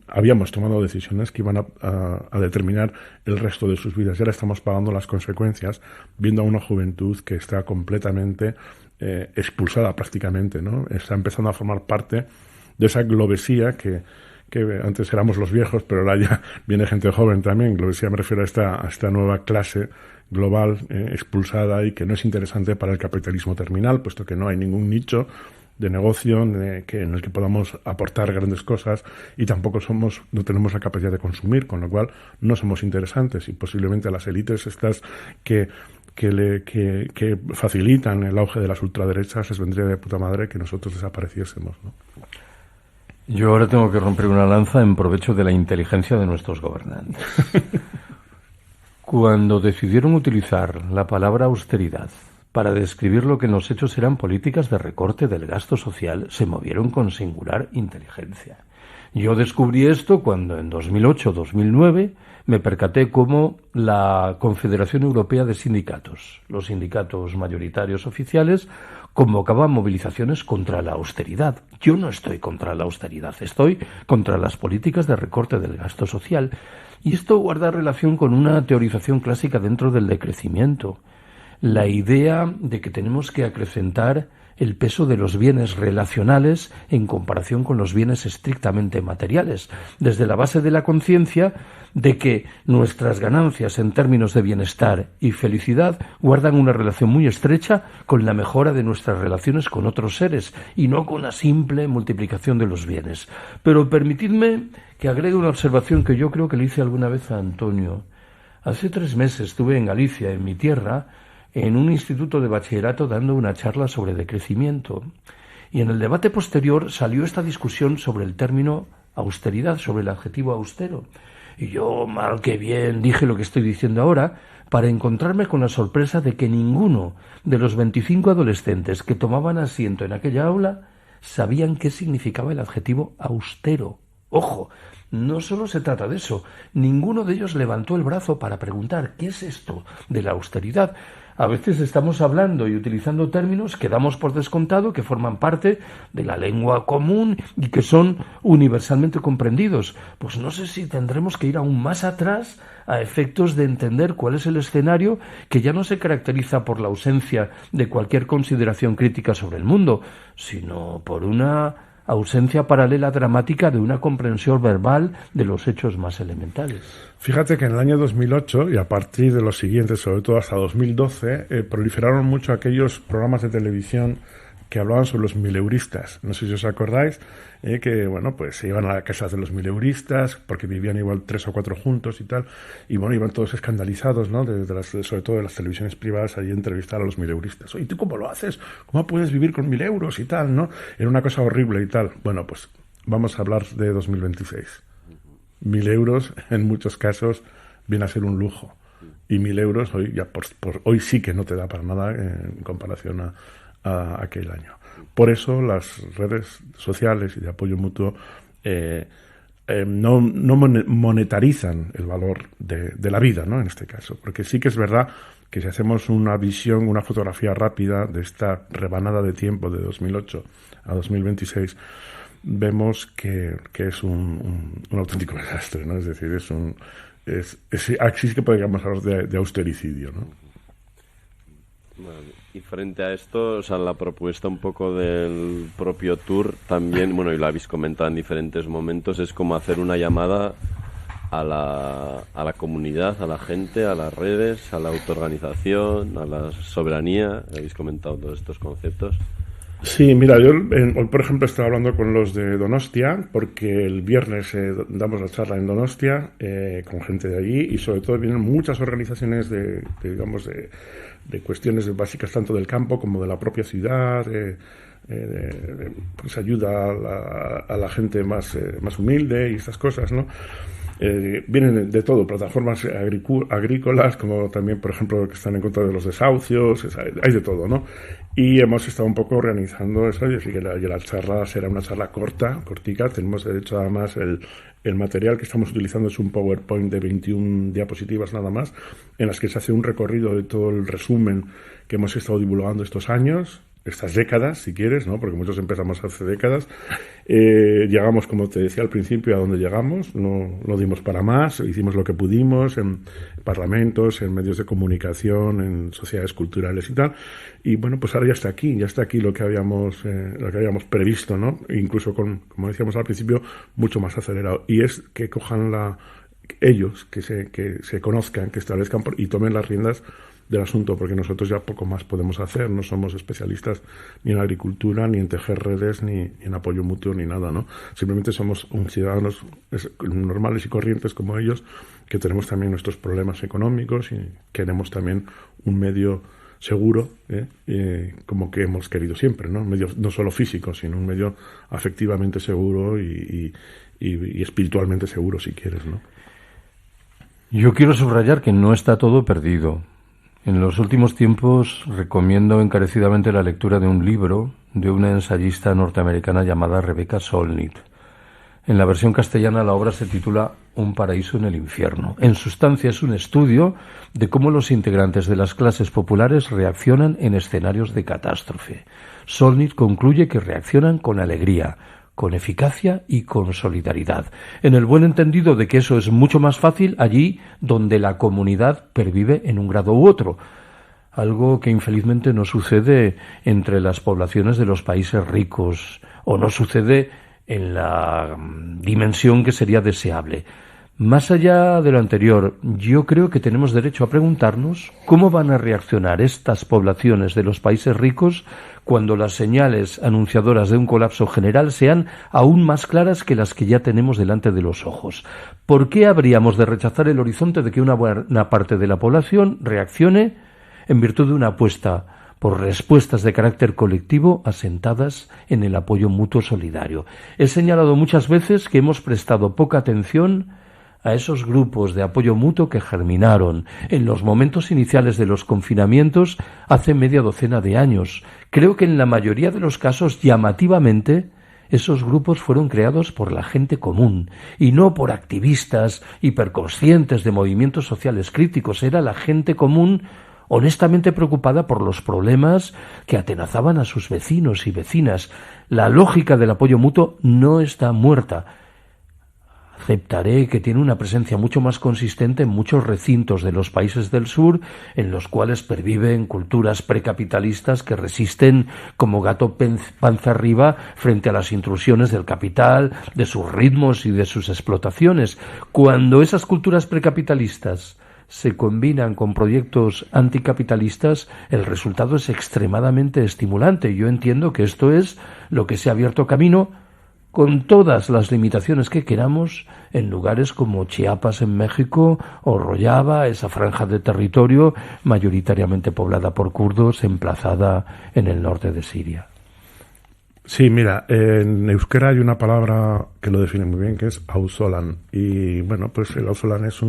habíamos tomado decisiones que iban a determinar el resto de sus vidas. Y ahora estamos pagando las consecuencias, viendo a una juventud que está completamente expulsada prácticamente, ¿no? Está empezando a formar parte de esa globesía que antes éramos los viejos, pero ahora ya viene gente joven también. Globesía me refiero a esta nueva clase global expulsada, y que no es interesante para el capitalismo terminal, puesto que no hay ningún nicho negocio en el que podamos aportar grandes cosas, y tampoco no tenemos la capacidad de consumir, con lo cual no somos interesantes, y posiblemente a las élites estas que facilitan el auge de las ultraderechas les vendría de puta madre que nosotros desapareciésemos, ¿no? Yo ahora tengo que romper una lanza en provecho de la inteligencia de nuestros gobernantes. Cuando decidieron utilizar la palabra austeridad para describir lo que en los hechos eran políticas de recorte del gasto social, se movieron con singular inteligencia. Yo descubrí esto cuando en 2008-2009 me percaté cómo la Confederación Europea de Sindicatos, los sindicatos mayoritarios oficiales, convocaban movilizaciones contra la austeridad. Yo no estoy contra la austeridad, estoy contra las políticas de recorte del gasto social. Y esto guarda relación con una teorización clásica dentro del decrecimiento. La idea de que tenemos que acrecentar el peso de los bienes relacionales en comparación con los bienes estrictamente materiales, desde la base de la conciencia de que nuestras ganancias en términos de bienestar y felicidad guardan una relación muy estrecha con la mejora de nuestras relaciones con otros seres y no con la simple multiplicación de los bienes. Pero permitidme que agregue una observación que yo creo que le hice alguna vez a Antonio. Hace 3 meses estuve en Galicia, en mi tierra, en un instituto de bachillerato dando una charla sobre decrecimiento. Y en el debate posterior salió esta discusión sobre el término austeridad, sobre el adjetivo austero. Y yo, mal que bien, dije lo que estoy diciendo ahora, para encontrarme con la sorpresa de que ninguno de los 25 adolescentes que tomaban asiento en aquella aula sabían qué significaba el adjetivo austero. Ojo, no solo se trata de eso. Ninguno de ellos levantó el brazo para preguntar ¿qué es esto de la austeridad? A veces estamos hablando y utilizando términos que damos por descontado, que forman parte de la lengua común y que son universalmente comprendidos. Pues no sé si tendremos que ir aún más atrás a efectos de entender cuál es el escenario que ya no se caracteriza por la ausencia de cualquier consideración crítica sobre el mundo, sino por una ausencia paralela dramática de una comprensión verbal de los hechos más elementales. Fíjate que en el año 2008 y a partir de los siguientes, sobre todo hasta 2012, proliferaron mucho aquellos programas de televisión que hablaban sobre los mileuristas. No sé si os acordáis, que bueno, pues se iban a las casas de los mileuristas porque vivían igual 3 o 4 juntos y tal, y bueno, iban todos escandalizados, ¿no? Sobre todo de las televisiones privadas, allí a entrevistar a los mileuristas. Oye, ¿tú cómo lo haces? ¿Cómo puedes vivir con 1.000 euros y tal, no? Era una cosa horrible y tal. Bueno, pues vamos a hablar de 2026. 1.000 euros, en muchos casos, viene a ser un lujo. Y 1.000 euros hoy ya hoy sí que no te da para nada en comparación a aquel año. Por eso las redes sociales y de apoyo mutuo no monetarizan el valor de la vida, ¿no? En este caso, porque sí que es verdad que si hacemos una visión, una fotografía rápida de esta rebanada de tiempo de 2008 a 2026, vemos que es un auténtico desastre, ¿no? Es decir, así que podríamos hablar de austericidio, ¿no? Vale. Y frente a esto, o sea, la propuesta un poco del propio tour también, bueno, y lo habéis comentado en diferentes momentos, es como hacer una llamada a la comunidad, a la gente, a las redes, a la autoorganización, a la soberanía. Habéis comentado todos estos conceptos. Sí, mira, yo hoy, por ejemplo, estaba hablando con los de Donostia, porque el viernes damos la charla en Donostia con gente de allí, y sobre todo vienen muchas organizaciones de cuestiones básicas tanto del campo como de la propia ciudad, pues ayuda a la gente más humilde y estas cosas, ¿no? Vienen de todo, plataformas agrícolas, como también, por ejemplo, que están en contra de los desahucios, hay de todo, ¿no? Y hemos estado un poco organizando eso, y así que la charla será una charla cortica. Tenemos, de hecho, además, el material que estamos utilizando es un PowerPoint de 21 diapositivas nada más, en las que se hace un recorrido de todo el resumen que hemos estado divulgando estos años, estas décadas, si quieres, ¿no? Porque muchos empezamos hace décadas. Llegamos, como te decía al principio, a donde llegamos, no dimos para más, hicimos lo que pudimos en parlamentos, en medios de comunicación, en sociedades culturales y tal. Y bueno, pues ahora ya está aquí lo que habíamos previsto, ¿no? Incluso como decíamos al principio, mucho más acelerado. Y es que cojan ellos, que se conozcan, que establezcan y tomen las riendas del asunto, porque nosotros ya poco más podemos hacer, no somos especialistas ni en agricultura, ni en tejer redes, ni en apoyo mutuo, ni nada, ¿no? Simplemente somos ciudadanos normales y corrientes como ellos, que tenemos también nuestros problemas económicos y queremos también un medio seguro, como que hemos querido siempre, ¿no? Un medio no solo físico, sino un medio afectivamente seguro y espiritualmente seguro, si quieres, ¿no? Yo quiero subrayar que no está todo perdido. En los últimos tiempos recomiendo encarecidamente la lectura de un libro de una ensayista norteamericana llamada Rebecca Solnit. En la versión castellana la obra se titula Un paraíso en el infierno. En sustancia es un estudio de cómo los integrantes de las clases populares reaccionan en escenarios de catástrofe. Solnit concluye que reaccionan con alegría, con eficacia y con solidaridad, en el buen entendido de que eso es mucho más fácil allí donde la comunidad pervive en un grado u otro, algo que infelizmente no sucede entre las poblaciones de los países ricos, o no sucede en la dimensión que sería deseable. Más allá de lo anterior, yo creo que tenemos derecho a preguntarnos cómo van a reaccionar estas poblaciones de los países ricos cuando las señales anunciadoras de un colapso general sean aún más claras que las que ya tenemos delante de los ojos. ¿Por qué habríamos de rechazar el horizonte de que una buena parte de la población reaccione en virtud de una apuesta por respuestas de carácter colectivo asentadas en el apoyo mutuo solidario? He señalado muchas veces que hemos prestado poca atención a esos grupos de apoyo mutuo que germinaron en los momentos iniciales de los confinamientos hace media docena de años. Creo que en la mayoría de los casos, llamativamente, esos grupos fueron creados por la gente común y no por activistas hiperconscientes de movimientos sociales críticos. Era la gente común honestamente preocupada por los problemas que atenazaban a sus vecinos y vecinas. La lógica del apoyo mutuo no está muerta. Aceptaré que tiene una presencia mucho más consistente en muchos recintos de los países del sur, en los cuales perviven culturas precapitalistas que resisten como gato panza arriba frente a las intrusiones del capital, de sus ritmos y de sus explotaciones. Cuando esas culturas precapitalistas se combinan con proyectos anticapitalistas, el resultado es extremadamente estimulante. Yo entiendo que esto es lo que se ha abierto camino, con todas las limitaciones que queramos, en lugares como Chiapas en México o Rojava, esa franja de territorio mayoritariamente poblada por kurdos, emplazada en el norte de Siria. Sí, mira, en euskera hay una palabra que lo define muy bien, que es auzolan. Y bueno, pues el auzolan es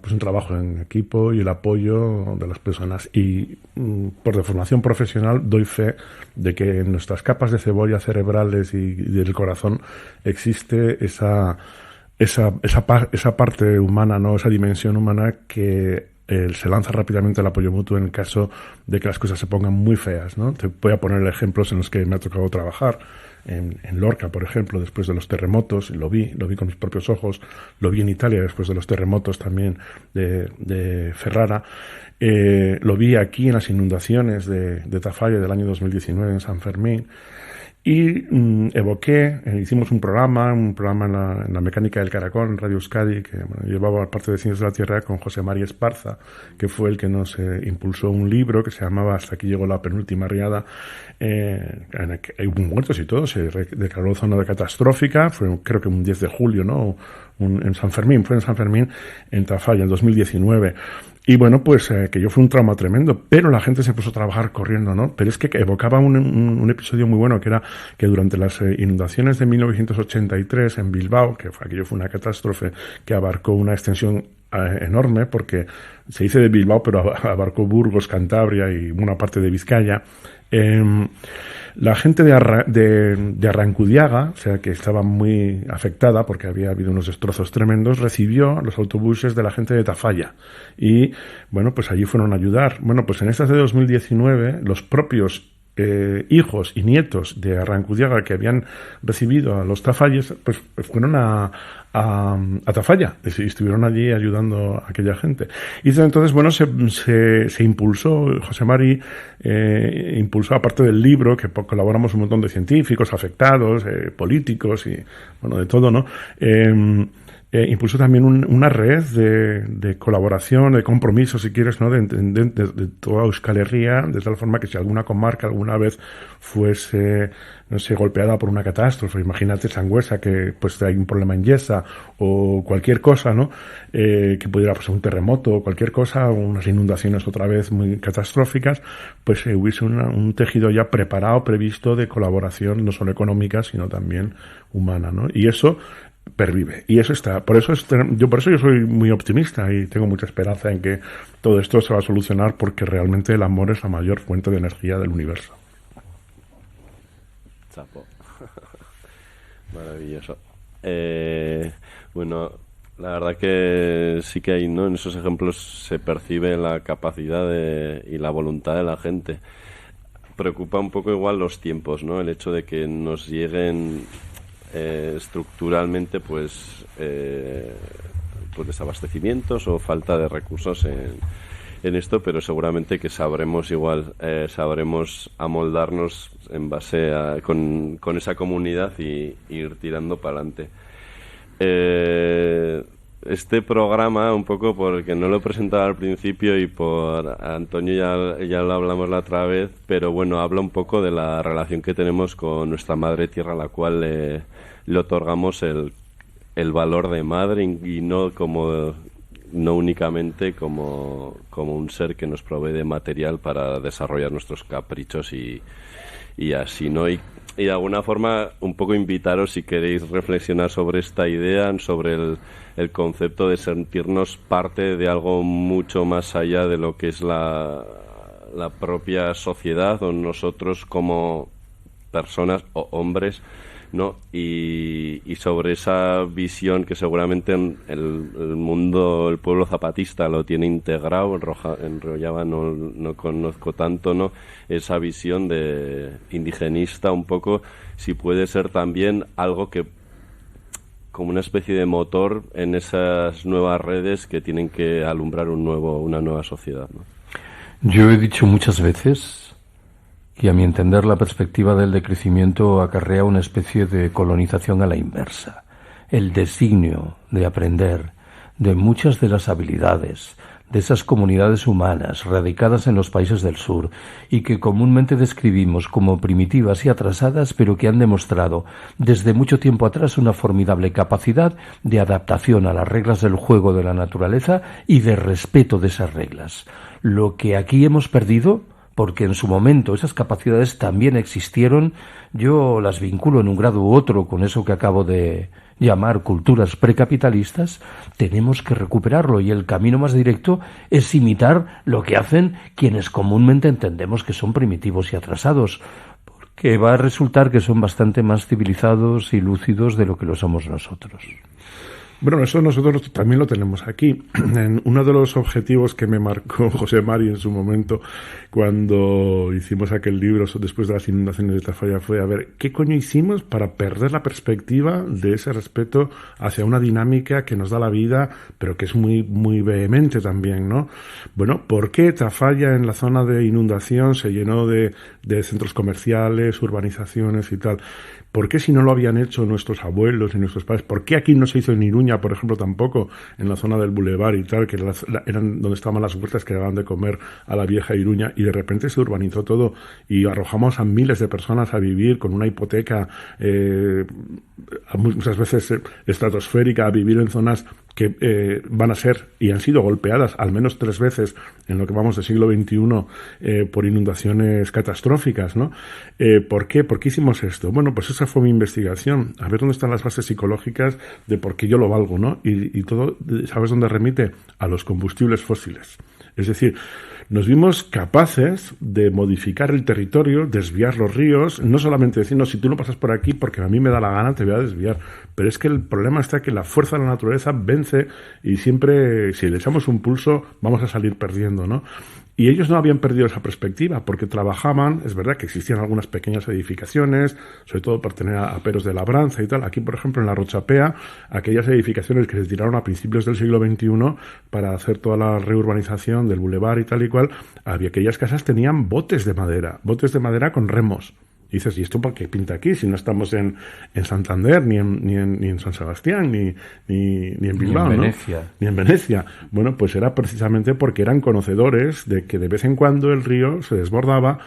pues un trabajo en equipo y el apoyo de las personas. Y por deformación profesional doy fe de que en nuestras capas de cebolla cerebrales y del corazón existe esa parte humana, ¿no? Esa dimensión humana que se lanza rápidamente al apoyo mutuo en el caso de que las cosas se pongan muy feas, ¿no? Te voy a poner ejemplos en los que me ha tocado trabajar. En Lorca, por ejemplo, después de los terremotos, lo vi con mis propios ojos, lo vi en Italia después de los terremotos también de Ferrara, lo vi aquí en las inundaciones de Tafalla del año 2019 en San Fermín, y hicimos un programa en la mecánica del caracol en Radio Euskadi, que llevaba parte de Ciencias de la Tierra con José María Esparza, que fue el que nos impulsó un libro que se llamaba Hasta aquí llegó la penúltima riada. Hubo muertos y todo, se declaró zona catastrófica, fue creo que un 10 de julio, ¿no? En San Fermín, en Tafalla, en 2019. Y bueno, pues que fue un trauma tremendo, pero la gente se puso a trabajar corriendo, ¿no? Pero es que evocaba un episodio muy bueno, que era que durante las inundaciones de 1983 en Bilbao, aquello fue una catástrofe que abarcó una extensión enorme, porque se dice de Bilbao, pero abarcó Burgos, Cantabria y una parte de Vizcaya. La gente de Arrancudiaga, o sea, que estaba muy afectada porque había habido unos destrozos tremendos, recibió los autobuses de la gente de Tafalla y, bueno, pues allí fueron a ayudar. Bueno, pues en estas de 2019, los propios hijos y nietos de Arrancudiaga que habían recibido a los tafalles, pues fueron a Tafalla y estuvieron allí ayudando a aquella gente. Y entonces, bueno, se impulsó, José Mari impulsó, aparte del libro, que colaboramos un montón de científicos afectados, políticos y, bueno, de todo, ¿no? impulsó también una red de colaboración, de compromiso, si quieres, ¿no? De toda Euskal Herria, de tal forma que si alguna comarca alguna vez fuese, no sé, golpeada por una catástrofe, imagínate Sangüesa, que pues hay un problema en Yesa, o cualquier cosa, ¿no? Que pudiera pasar un terremoto o cualquier cosa, o unas inundaciones otra vez muy catastróficas, pues hubiese un tejido ya preparado, previsto de colaboración, no solo económica, sino también humana, ¿no? Y eso pervive, y eso está, por eso yo soy muy optimista y tengo mucha esperanza en que todo esto se va a solucionar, porque realmente el amor es la mayor fuente de energía del universo. Chapo. Maravilloso. Bueno, la verdad que sí que hay, ¿no? En esos ejemplos se percibe la capacidad y la voluntad de la gente. Preocupa un poco igual los tiempos, ¿no? El hecho de que nos lleguen estructuralmente pues desabastecimientos o falta de recursos en esto, pero seguramente que sabremos amoldarnos en base con esa comunidad y ir tirando para adelante. Este programa, un poco porque no lo he presentado al principio y por Antonio ya lo hablamos la otra vez, pero bueno, habla un poco de la relación que tenemos con nuestra madre tierra, a la cual le otorgamos el valor de madre, y no únicamente como un ser que nos provee de material para desarrollar nuestros caprichos y así, ¿no? Y de alguna forma un poco invitaros, si queréis reflexionar sobre esta idea, sobre el concepto de sentirnos parte de algo mucho más allá de lo que es la propia sociedad o nosotros como personas o hombres, ¿no? Y sobre esa visión que seguramente el pueblo zapatista lo tiene integrado. En Rojava no conozco tanto, ¿no? Esa visión de indigenista, un poco, si puede ser también algo que como una especie de motor en esas nuevas redes que tienen que alumbrar una nueva sociedad, ¿no? Yo he dicho muchas veces que, a mi entender, la perspectiva del decrecimiento acarrea una especie de colonización a la inversa. El designio de aprender de muchas de las habilidades de esas comunidades humanas radicadas en los países del sur y que comúnmente describimos como primitivas y atrasadas, pero que han demostrado desde mucho tiempo atrás una formidable capacidad de adaptación a las reglas del juego de la naturaleza y de respeto de esas reglas. Lo que aquí hemos perdido, porque en su momento esas capacidades también existieron, yo las vinculo en un grado u otro con eso que acabo de llamar culturas precapitalistas, tenemos que recuperarlo, y el camino más directo es imitar lo que hacen quienes comúnmente entendemos que son primitivos y atrasados, porque va a resultar que son bastante más civilizados y lúcidos de lo que lo somos nosotros. Bueno, eso nosotros también lo tenemos aquí. Uno de los objetivos que me marcó José Mari en su momento, cuando hicimos aquel libro después de las inundaciones de Tafalla, fue a ver qué coño hicimos para perder la perspectiva de ese respeto hacia una dinámica que nos da la vida, pero que es muy, muy vehemente también, ¿no? Bueno, ¿por qué Tafalla, en la zona de inundación, se llenó de centros comerciales, urbanizaciones y tal? ¿Por qué, si no lo habían hecho nuestros abuelos y nuestros padres? ¿Por qué aquí no se hizo en Iruña, por ejemplo, tampoco, en la zona del Boulevard y tal, que eran donde estaban las huertas que daban de comer a la vieja Iruña, y de repente se urbanizó todo y arrojamos a miles de personas a vivir con una hipoteca muchas veces estratosférica, a vivir en zonas que van a ser y han sido golpeadas al menos 3 veces en lo que vamos del siglo XXI por inundaciones catastróficas, ¿no? ¿Por qué? ¿Por qué hicimos esto? Bueno, pues esa fue mi investigación, a ver dónde están las bases psicológicas de por qué yo lo valgo, ¿no? Y todo, ¿sabes dónde remite? A los combustibles fósiles. Es decir, nos vimos capaces de modificar el territorio, desviar los ríos, no solamente decir, no, si tú no pasas por aquí porque a mí me da la gana, te voy a desviar. Pero es que el problema está que la fuerza de la naturaleza vence, y siempre, si le echamos un pulso, vamos a salir perdiendo, ¿no? Y ellos no habían perdido esa perspectiva, porque trabajaban, es verdad que existían algunas pequeñas edificaciones, sobre todo para tener aperos de labranza y tal. Aquí, por ejemplo, en la Rochapea, aquellas edificaciones que se tiraron a principios del siglo XXI para hacer toda la reurbanización del bulevar y tal y cual, había aquellas casas tenían botes de madera con remos. Y dices, ¿y esto por qué pinta aquí? Si no estamos en Santander, ni en San Sebastián, ni en Bilbao, ni en Venecia. ¿no? Ni en Venecia. Bueno, pues era precisamente porque eran conocedores de que de vez en cuando el río se desbordaba,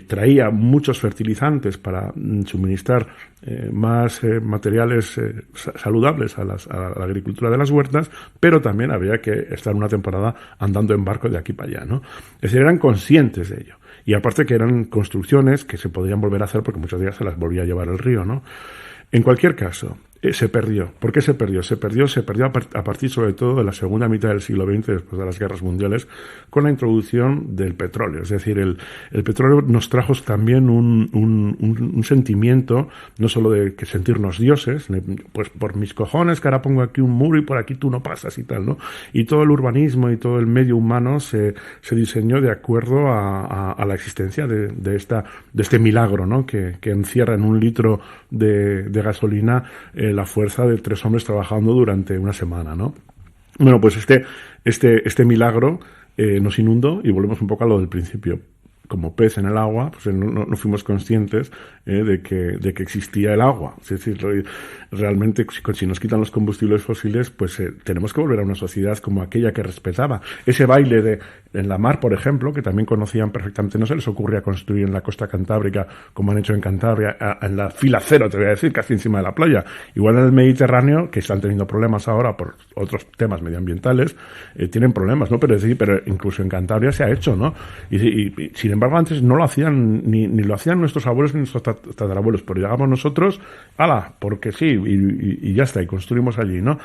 traía muchos fertilizantes para suministrar más materiales saludables a la agricultura de las huertas, pero también había que estar una temporada andando en barco de aquí para allá, ¿no? Es decir, eran conscientes de ello. Y aparte que eran construcciones que se podían volver a hacer porque muchos días se las volvía a llevar el río, ¿no? En cualquier caso, se perdió. ¿Por qué se perdió? Se perdió a partir sobre todo de la segunda mitad del siglo XX, después de las guerras mundiales, con la introducción del petróleo. Es decir, el petróleo nos trajo también un sentimiento, no solo de que sentirnos dioses, pues por mis cojones que ahora pongo aquí un muro y por aquí tú no pasas y tal, ¿no? Y todo el urbanismo y todo el medio humano se diseñó de acuerdo a la existencia de este milagro, ¿no? Que encierra en un litro de gasolina la fuerza de 3 hombres trabajando durante una semana, ¿no? Bueno, pues este milagro nos inundó y volvemos un poco a lo del principio. Como pez en el agua, pues no fuimos conscientes de que existía el agua. Es decir, realmente si nos quitan los combustibles fósiles, pues tenemos que volver a una sociedad como aquella que respetaba. Ese baile en la mar, por ejemplo, que también conocían perfectamente, no se les ocurría construir en la costa cantábrica, como han hecho en Cantabria, en la fila cero, te voy a decir, casi encima de la playa. Igual en el Mediterráneo, que están teniendo problemas ahora por otros temas medioambientales, tienen problemas, ¿no? Pero incluso en Cantabria se ha hecho, ¿no? Y sin embargo, antes no lo hacían, ni lo hacían nuestros abuelos ni nuestros tatarabuelos, pero llegamos nosotros, ¡hala! Porque sí, y ya está, y construimos allí, ¿no?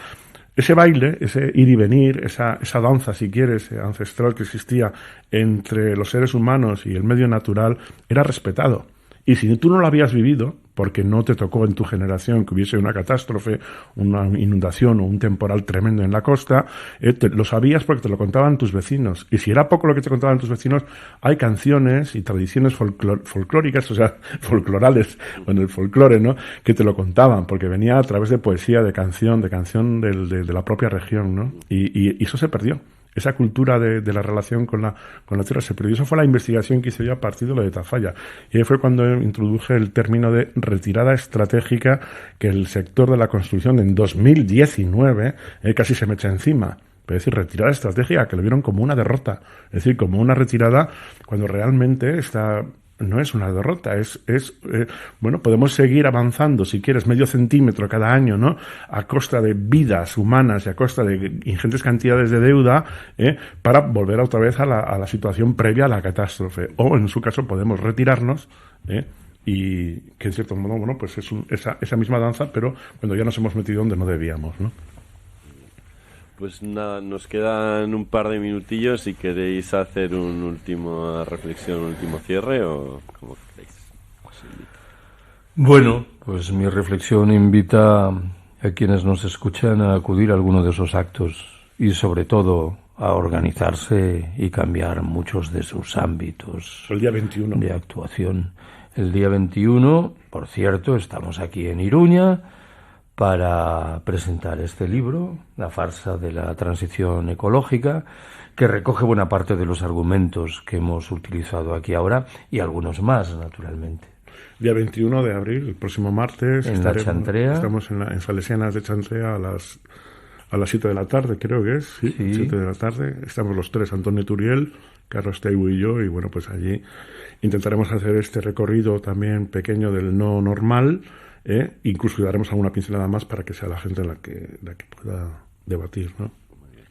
Ese baile, ese ir y venir, esa danza, si quieres, ancestral que existía entre los seres humanos y el medio natural, era respetado. Y si tú no lo habías vivido, porque no te tocó en tu generación que hubiese una catástrofe, una inundación o un temporal tremendo en la costa, lo sabías porque te lo contaban tus vecinos. Y si era poco lo que te contaban tus vecinos, hay canciones y tradiciones folclóricas, o sea, folclorales, o en el folclore, ¿no?, que te lo contaban, porque venía a través de poesía, de canción de la propia región, ¿no? Y eso se perdió. Esa cultura de la relación con la tierra se perdió. Eso fue la investigación que hice yo a partir de lo de Tafalla. Y ahí fue cuando introduje el término de retirada estratégica, que el sector de la construcción en 2019 casi se me echa encima. Pero es decir, retirada estratégica, que lo vieron como una derrota. Es decir, como una retirada cuando realmente no es una derrota, bueno, podemos seguir avanzando, si quieres, medio centímetro cada año, ¿no?, a costa de vidas humanas y a costa de ingentes cantidades de deuda, para volver otra vez a la situación previa a la catástrofe. O, en su caso, podemos retirarnos, y que, en cierto modo, bueno, pues es esa misma danza, pero cuando ya nos hemos metido donde no debíamos, ¿no? Pues nada, nos quedan un par de minutillos. Si queréis hacer una última reflexión, un último cierre, o como queréis. Bueno, pues mi reflexión invita a quienes nos escuchan a acudir a alguno de esos actos y sobre todo a organizarse y cambiar muchos de sus ámbitos. El día 21. De actuación. El día 21, por cierto, estamos aquí en Iruña para presentar este libro, La farsa de la transición ecológica, que recoge buena parte de los argumentos que hemos utilizado aquí ahora y algunos más, naturalmente. Día 21 de abril, el próximo martes. En la Chantrea. Estamos en Salesianas de Chantrea a las 7 de la tarde, creo que es. Sí, 7 de la tarde. Estamos los tres, Antonio Turiel, Carlos Teibu y yo, y bueno, pues allí intentaremos hacer este recorrido también pequeño del no normal. Incluso daremos alguna pincelada más para que sea la gente la que pueda debatir, ¿no? Muy bien.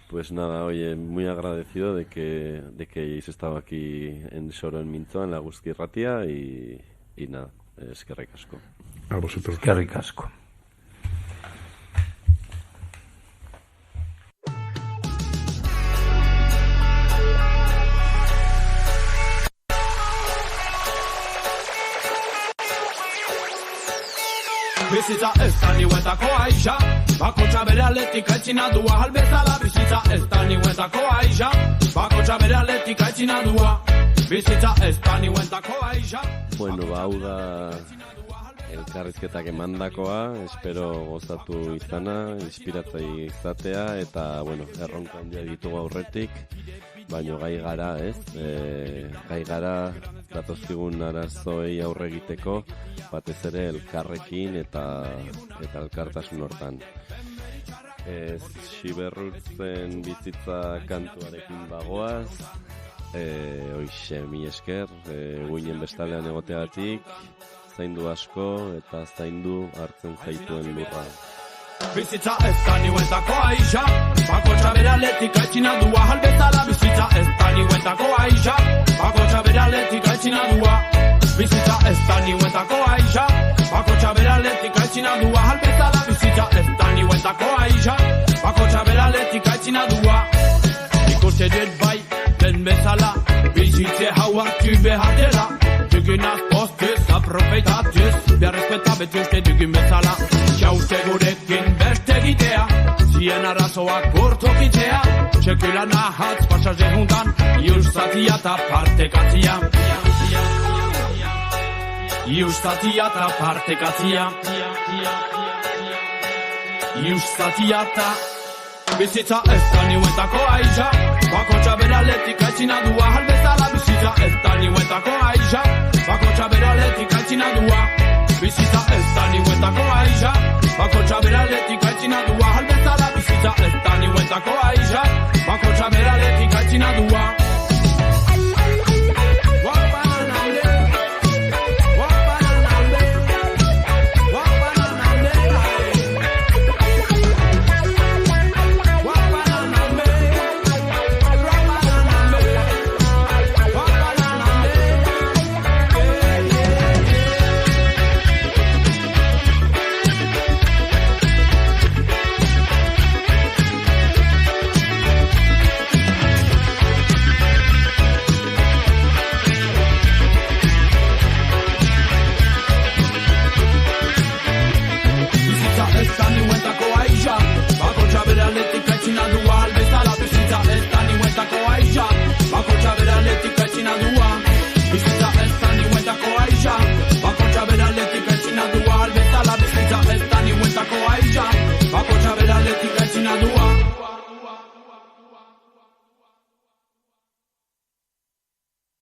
Pues nada, oye, muy agradecido de que hayáis estado aquí en Soro en Minto, en la Eguzki Ratia, y nada, eskerrik asko. A vosotros. Eskerrik asko. Bizitza ez da niuetako aixa, bakotxa bere aletik aitzina dua, albezala bizitza ez da niuetako aixa, bakotxa bere aletik aitzina dua, bizitza ez da niuetako aixa. Bueno, hau da elkarrizketak emandakoa, espero gozatu izana, inspiratzaile izatea, eta, bueno, erronka handia ditugu aurretik, baino gai gara, ez? Gai gara datozkigun arazoei aurre egiteko, batez ere elkarrekin eta elkartasun hortan. Xiberrutzen bizitza kantuarekin bagoaz, hoixe, mi esker, guinen bestalean egoteagatik, zaindu asko eta zaindu hartzen zaituen lurra. Bizitza ez da niuetako aixa, bakotxa bere aldetik aitzina dua, halbezala bizitza ez da niuetako aixa, bakotxa bere aldetik aitzina dua. Bizitza ez da niuetako aixa, bakotxa bere aldetik aitzina dua, halbezala bizitza ez da niuetako aixa, bakotxa bere aldetik aitzina dua. Ikuste dut bai, den bezala, bizitze hau hartu behar dela, dugunaz postuz, aprofeitatuz, behar respeta beti uste dugun bezala. Jauze gurekin beste egitea, zien arazoak urtokitzea, txekula nahatz pasaje juntan, iustatia eta partekatzia. Iustatia eta partekatzia. Iustatia eta bizitza ez da niuetako aixa, bakotxa bere aldetik aitzina dua, halbezala bizitza ez da niuetako aixa, bakotxa bere aldetik aitzina dua. Bizitza ez da niuetako aixa, bakotxa bere aldetik aitzina dua, halbezala bizitza ez